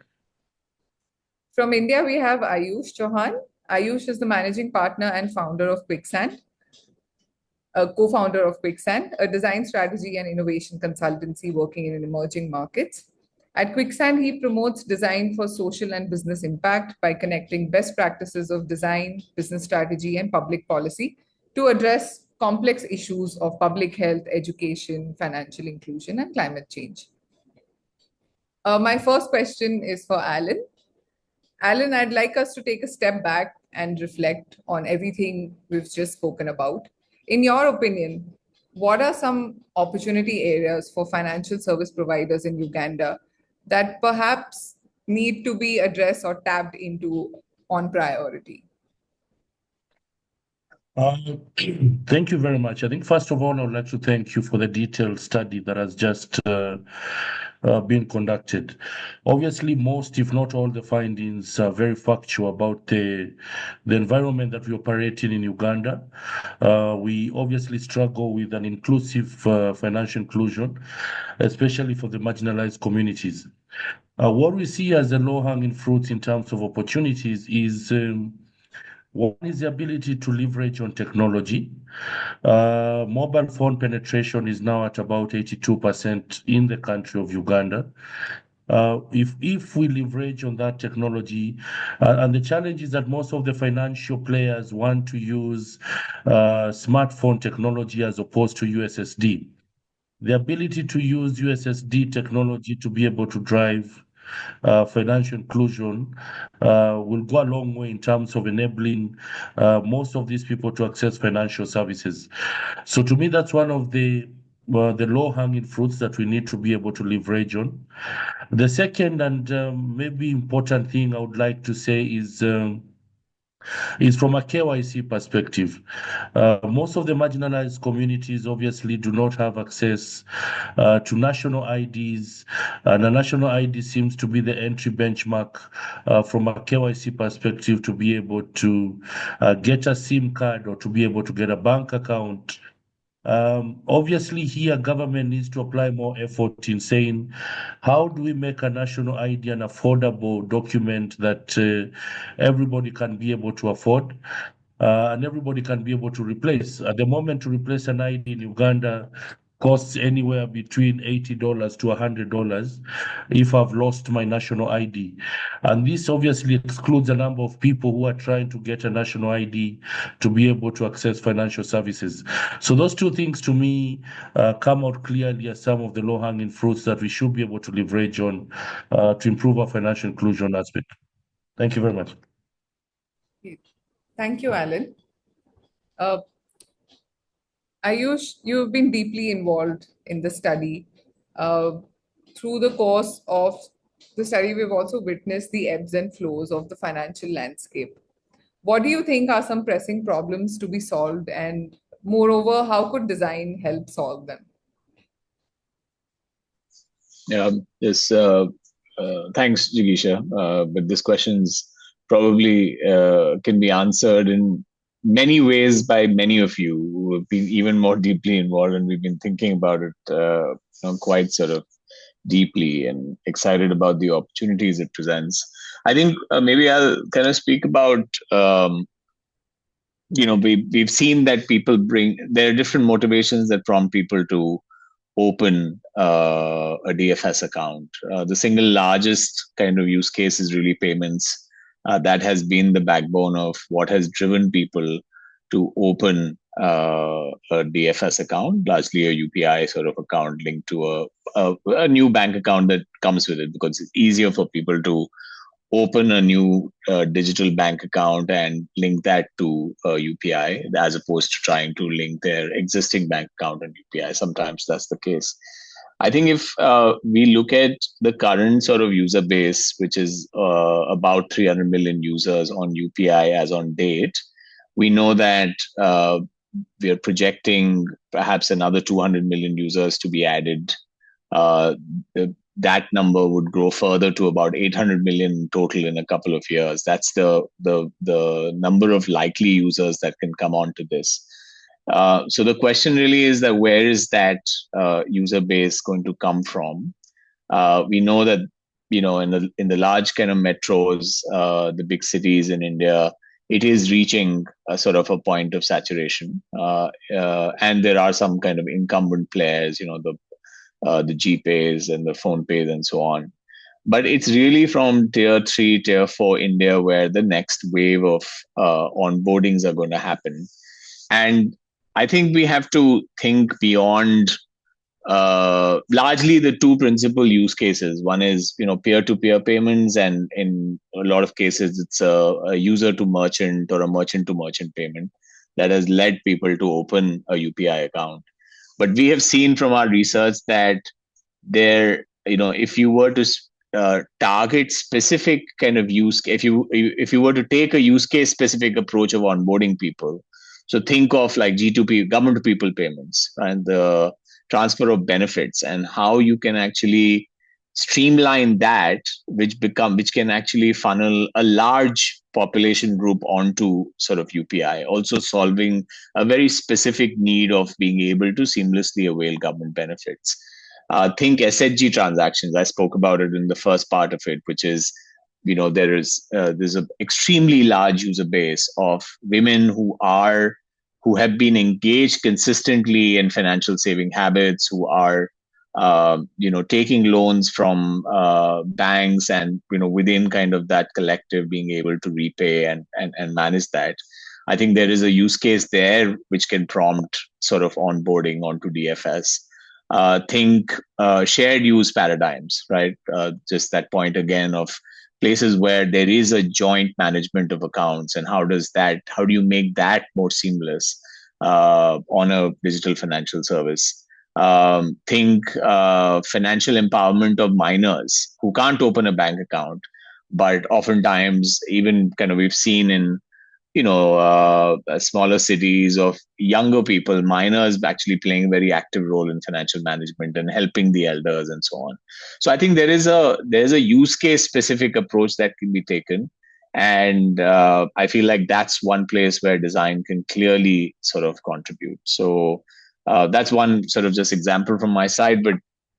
From India, we have Ayush Chauhan. Ayush is the managing partner and founder of Quicksand, a co-founder of Quicksand, a design strategy and innovation consultancy working in emerging markets. At Quicksand, he promotes design for social and business impact by connecting best practices of design, business strategy, and public policy to address complex issues of public health, education, financial inclusion, and climate change. My first question is for Alan. Alan, I'd like us to take a step back and reflect on everything we've just spoken about. In your opinion, what are some opportunity areas for financial service providers in Uganda that perhaps need to be addressed or tapped into on priority? Thank you very much. I think, first of all, I would like to thank you for the detailed study that has just been conducted. Obviously, most, if not all, the findings are very factual about the environment that we operate in Uganda. We obviously struggle with an inclusive financial inclusion, especially for the marginalized communities. What we see as the low-hanging fruits in terms of opportunities is one is the ability to leverage on technology. Mobile phone penetration is now at about 82% in the country of Uganda. If we leverage on that technology, and the challenge is that most of the financial players want to use smartphone technology as opposed to USSD. The ability to use USSD technology to be able to drive financial inclusion will go a long way in terms of enabling most of these people to access financial services. So to me, that's one of the low-hanging fruits that we need to be able to leverage on. The second and maybe important thing I would like to say is from a KYC perspective. Most of the marginalized communities obviously do not have access to national IDs, and a national ID seems to be the entry benchmark from a KYC perspective to be able to get a SIM card or to be able to get a bank account. Obviously, here government needs to apply more effort in saying, how do we make a national ID an affordable document that everybody can be able to afford and everybody can be able to replace? At the moment, to replace an ID in Uganda costs anywhere between $80 to $100 if I've lost my national ID. And this obviously excludes a number of people who are trying to get a national ID to be able to access financial services. So those two things to me come out clearly as some of the low-hanging fruits that we should be able to leverage on to improve our financial inclusion aspect. Thank you very much. Thank you, Alan. Ayush, you've been deeply involved in the study. Through the course of the study, we've also witnessed the ebbs and flows of the financial landscape. What do you think are some pressing problems to be solved? And moreover, how could design help solve them? Yeah, thanks, Jigisha. But this question's probably can be answered in many ways by many of you who have been even more deeply involved, and we've been thinking about it quite sort of deeply and excited about the opportunities it presents. I think maybe I'll kind of speak about, we've seen that there are different motivations that prompt people to open a DFS account. The single largest kind of use case is really payments. That has been the backbone of what has driven people to open a DFS account, largely a UPI sort of account linked to a new bank account that comes with it, because it's easier for people to open a new digital bank account and link that to UPI, as opposed to trying to link their existing bank account and UPI. Sometimes that's the case. I think if we look at the current sort of user base, which is about 300 million users on UPI as on date, we know that we are projecting perhaps another 200 million users to be added. That number would grow further to about 800 million total in a couple of years. That's the number of likely users that can come onto this. So the question really is that where is that user base going to come from? We know that in the large kind of metros, the big cities in India, it is reaching a sort of a point of saturation, and there are some kind of incumbent players, the GPays and the PhonePays and so on. But it's really from tier 3, tier 4 India where the next wave of onboardings are going to happen. And I think we have to think beyond largely the two principal use cases. One is, peer-to-peer payments, and in a lot of cases, it's a user-to-merchant or a merchant-to-merchant payment that has led people to open a UPI account. But we have seen from our research that if you were to target specific kind of if you were to take a use case specific approach of onboarding people, so think of like G2P, government to people payments, and the transfer of benefits, and how you can actually streamline that, which can actually funnel a large population group onto sort of UPI, also solving a very specific need of being able to seamlessly avail government benefits. Think SHG transactions. I spoke about it in the first part of it, which is, there's an extremely large user base of women who have been engaged consistently in financial saving habits, who are taking loans from banks, and within kind of that collective being able to repay and manage that. I think there is a use case there which can prompt sort of onboarding onto DFS. Think shared use paradigms, right? Just that point again of places where there is a joint management of accounts, and how do you make that more seamless on a digital financial service? Think financial empowerment of minors who can't open a bank account, but oftentimes even kind of we've seen in smaller cities of younger people, minors actually playing a very active role in financial management and helping the elders and so on. So I think there's a use case specific approach that can be taken. And I feel like that's one place where design can clearly sort of contribute. So that's one sort of just example from my side. But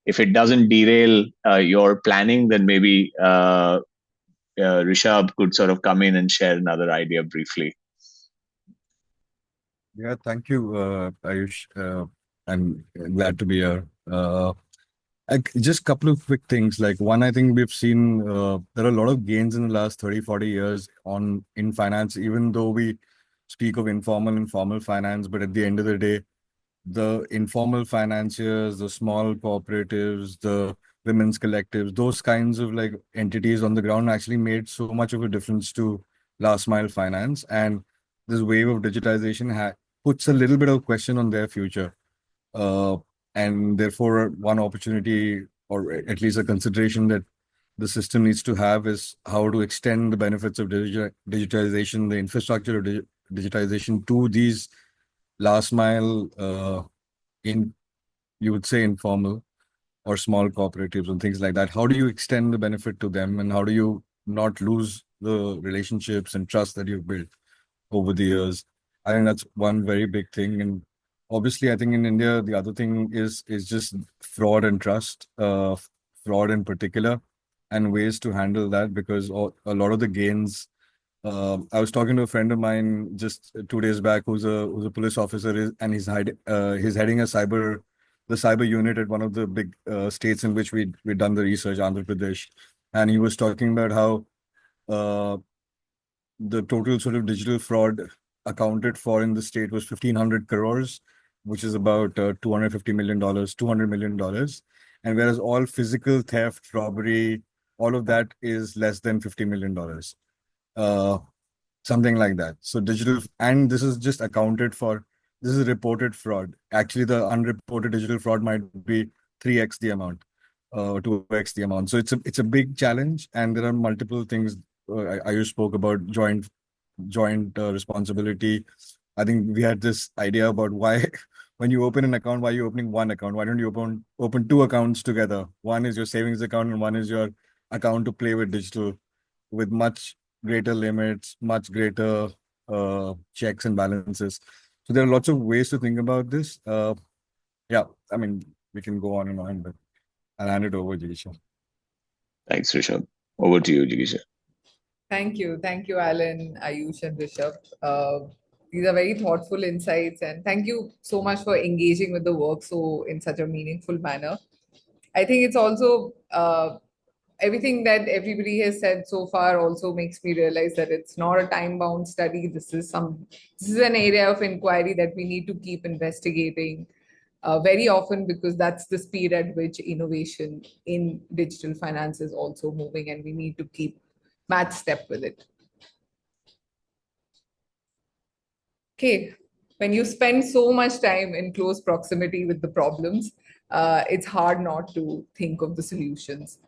if it doesn't derail your planning, then maybe Rishabh could sort of come in and share another idea briefly. Yeah, thank you, Ayush. I'm glad to be here. Just a couple of quick things. Like one, I think we've seen there are a lot of gains in the last 30, 40 years in finance, even though we speak of informal and formal finance. But at the end of the day, the informal financiers, the small cooperatives, the women's collectives, those kinds of like entities on the ground actually made so much of a difference to last mile finance. And this wave of digitization puts a little bit of question on their future. And therefore, one opportunity, or at least a consideration that the system needs to have, is how to extend the benefits of digitization, the infrastructure of digitization to these last mile, you would say informal or small cooperatives and things like that. How do you extend the benefit to them, and how do you not lose the relationships and trust that you've built over the years? I think that's one very big thing. And obviously, I think in India, the other thing is just fraud and trust, fraud in particular, and ways to handle that, because a lot of the gains. I was talking to a friend of mine just 2 days back, who's a police officer, and he's heading the cyber unit at one of the big states in which we'd done the research, Andhra Pradesh, and he was talking about how the total sort of digital fraud accounted for in the state was 1,500 crores, which is about $250 million, $200 million. And whereas all physical theft, robbery, all of that is less than $50 million. Something like that. So digital, and this is just accounted for, this is reported fraud. Actually, the unreported digital fraud might be 3x the amount, 2x the amount. So it's a big challenge, and there are multiple things. Ayush spoke about joint responsibility. I think we had this idea about why, when you open an account, why are you opening one account? Why don't you open two accounts together? One is your savings account, and one is your account to play with digital, with much greater limits, much greater checks and balances. So there are lots of ways to think about this. Yeah, I mean, we can go on and on, but I'll hand it over, Jigisha. Thanks, Rishabh. Over to you, Jigisha. Thank you. Thank you, Alan, Ayush, and Rishabh. These are very thoughtful insights, and thank you so much for engaging with the work so in such a meaningful manner. I think it's also everything that everybody has said so far also makes me realize that it's not a time-bound study. This is an area of inquiry that we need to keep investigating very often, because that's the speed at which innovation in digital finance is also moving, and we need to keep match step with it. Okay, when you spend so much time in close proximity with the problems, it's hard not to think of the solutions.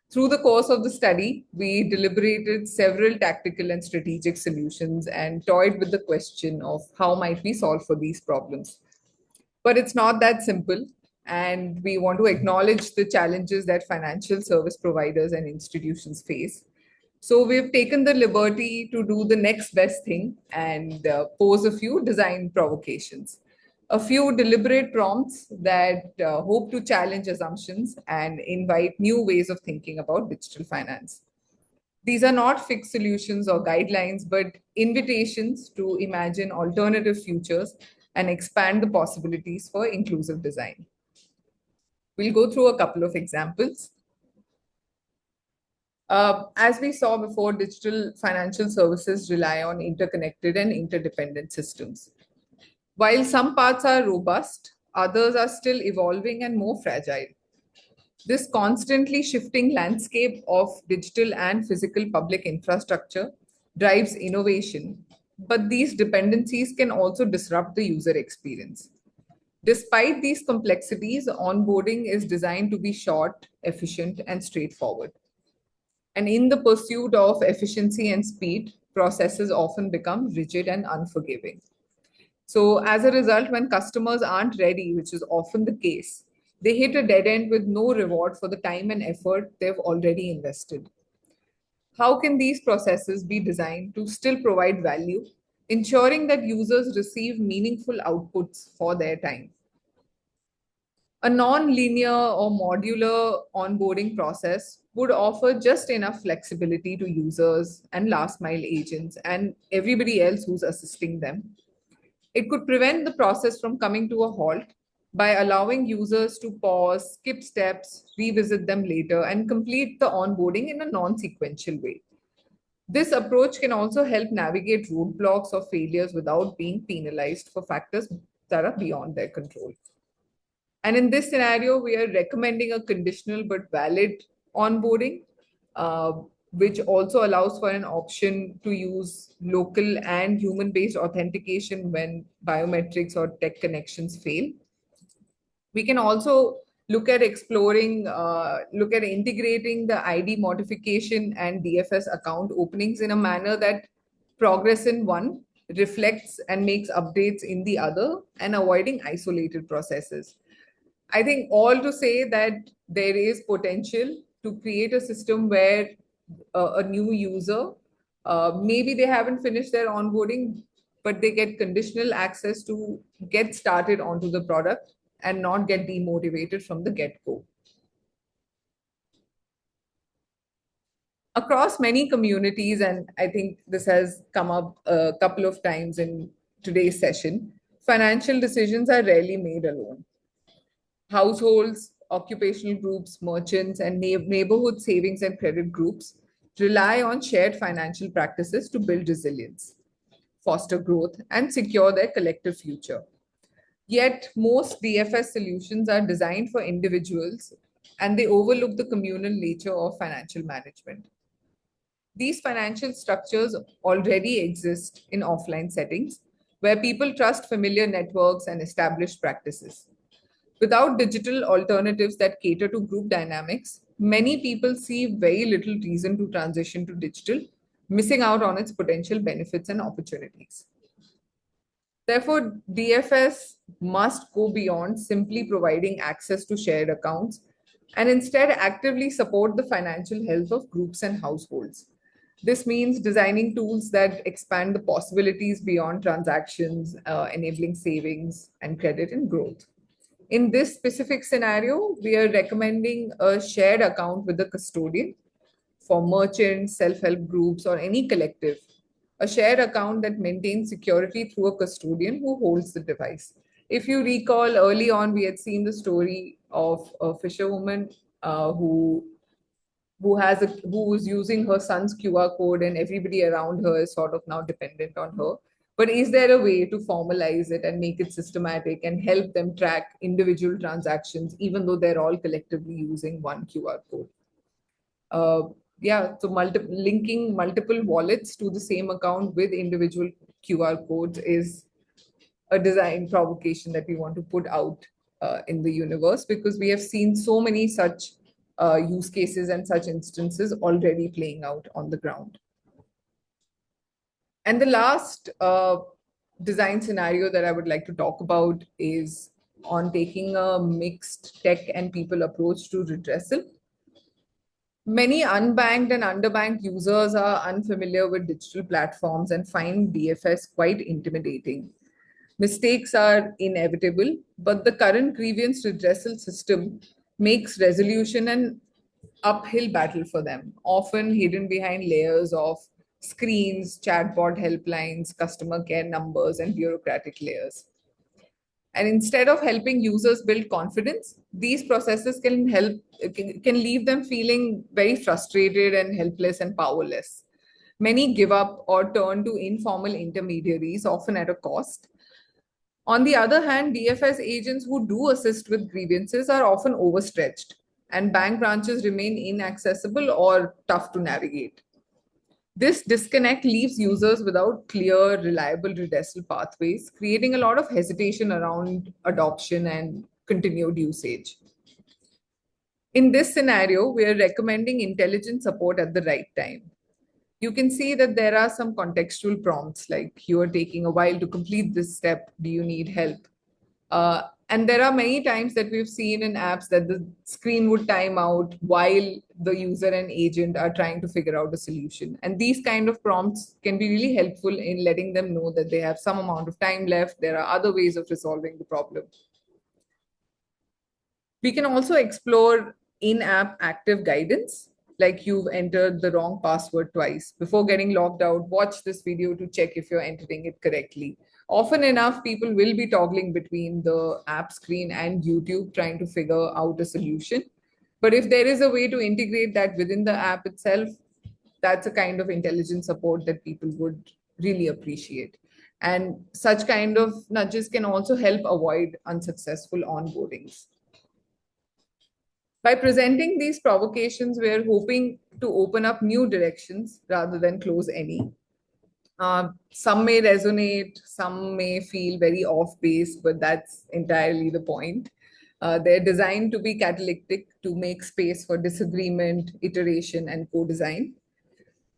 Through the course of the study, we deliberated several tactical and strategic solutions and toyed with the question of how might we solve for these problems. But it's not that simple, and we want to acknowledge the challenges that financial service providers and institutions face. So we've taken the liberty to do the next best thing and pose a few design provocations, a few deliberate prompts that hope to challenge assumptions and invite new ways of thinking about digital finance. These are not fixed solutions or guidelines, but invitations to imagine alternative futures and expand the possibilities for inclusive design. We'll go through a couple of examples. As we saw before, digital financial services rely on interconnected and interdependent systems. While some parts are robust, others are still evolving and more fragile. This constantly shifting landscape of digital and physical public infrastructure drives innovation, but these dependencies can also disrupt the user experience. Despite these complexities, onboarding is designed to be short, efficient, and straightforward. And in the pursuit of efficiency and speed, processes often become rigid and unforgiving. So as a result, when customers aren't ready, which is often the case, they hit a dead end with no reward for the time and effort they've already invested. How can these processes be designed to still provide value, ensuring that users receive meaningful outputs for their time? A non-linear or modular onboarding process would offer just enough flexibility to users and last mile agents and everybody else who's assisting them. It could prevent the process from coming to a halt by allowing users to pause, skip steps, revisit them later, and complete the onboarding in a non-sequential way. This approach can also help navigate roadblocks or failures without being penalized for factors that are beyond their control. And in this scenario, we are recommending a conditional but valid onboarding, which also allows for an option to use local and human-based authentication when biometrics or tech connections fail. We can also look at integrating the ID modification and DFS account openings in a manner that progress in one reflects and makes updates in the other, and avoiding isolated processes. I think all to say that there is potential to create a system where a new user, maybe they haven't finished their onboarding, but they get conditional access to get started onto the product and not get demotivated from the get-go. Across many communities, and I think this has come up a couple of times in today's session, financial decisions are rarely made alone. Households, occupational groups, merchants, and neighborhood savings and credit groups rely on shared financial practices to build resilience. foster growth, and secure their collective future. Yet, most DFS solutions are designed for individuals and they overlook the communal nature of financial management. These financial structures already exist in offline settings where people trust familiar networks and established practices. Without digital alternatives that cater to group dynamics, many people see very little reason to transition to digital, missing out on its potential benefits and opportunities. Therefore, DFS must go beyond simply providing access to shared accounts and instead actively support the financial health of groups and households. This means designing tools that expand the possibilities beyond transactions, enabling savings and credit and growth. In this specific scenario, we are recommending a shared account with a custodian for merchants, self-help groups, or any collective. A shared account that maintains security through a custodian who holds the device. If you recall, early on, we had seen the story of a fisherwoman who was using her son's QR code, and everybody around her is sort of now dependent on her. But is there a way to formalize it and make it systematic and help them track individual transactions, even though they're all collectively using one QR code? So linking multiple wallets to the same account with individual QR codes is a design provocation that we want to put out in the universe, because we have seen so many such use cases and such instances already playing out on the ground. And the last design scenario that I would like to talk about is on taking a mixed tech and people approach to redressal. Many unbanked and underbanked users are unfamiliar with digital platforms and find DFS quite intimidating. Mistakes are inevitable, but the current grievance redressal system makes resolution an uphill battle for them, often hidden behind layers of screens, chatbot helplines, customer care numbers, and bureaucratic layers. And instead of helping users build confidence, these processes can leave them feeling very frustrated and helpless and powerless. Many give up or turn to informal intermediaries, often at a cost. On the other hand, DFS agents who do assist with grievances are often overstretched, and bank branches remain inaccessible or tough to navigate. This disconnect leaves users without clear, reliable redressal pathways, creating a lot of hesitation around adoption and continued usage. In this scenario, we are recommending intelligent support at the right time. You can see that there are some contextual prompts, like you are taking a while to complete this step. Do you need help? And there are many times that we've seen in apps that the screen would time out while the user and agent are trying to figure out a solution. And these kind of prompts can be really helpful in letting them know that they have some amount of time left. There are other ways of resolving the problem. We can also explore in-app active guidance, like you've entered the wrong password twice. Before getting logged out, watch this video to check if you're entering it correctly. Often enough, people will be toggling between the app screen and YouTube trying to figure out a solution. But if there is a way to integrate that within the app itself, that's a kind of intelligent support that people would really appreciate. And such kind of nudges can also help avoid unsuccessful onboardings. By presenting these provocations, we're hoping to open up new directions rather than close any. Some may resonate, some may feel very off base, but that's entirely the point. They're designed to be catalytic, to make space for disagreement, iteration, and co-design.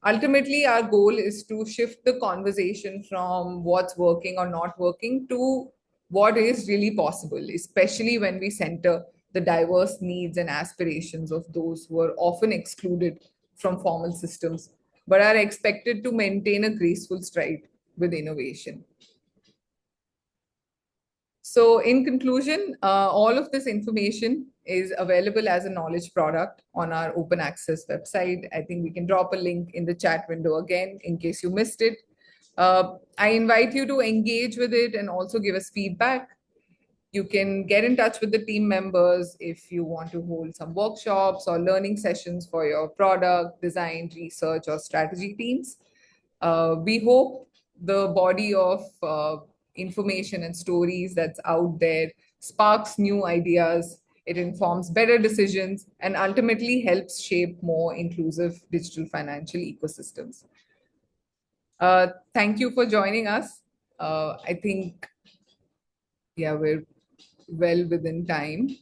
Ultimately, our goal is to shift the conversation from what's working or not working to what is really possible, especially when we center the diverse needs and aspirations of those who are often excluded from formal systems, but are expected to maintain a graceful stride with innovation. So in conclusion, all of this information is available as a knowledge product on our open access website. I think we can drop a link in the chat window again in case you missed it. I invite you to engage with it and also give us feedback. You can get in touch with the team members if you want to hold some workshops or learning sessions for your product, design, research, or strategy teams. We hope the body of information and stories that's out there, sparks new ideas, it informs better decisions, and ultimately helps shape more inclusive digital financial ecosystems. Thank you for joining us. I think, yeah, we're well within time.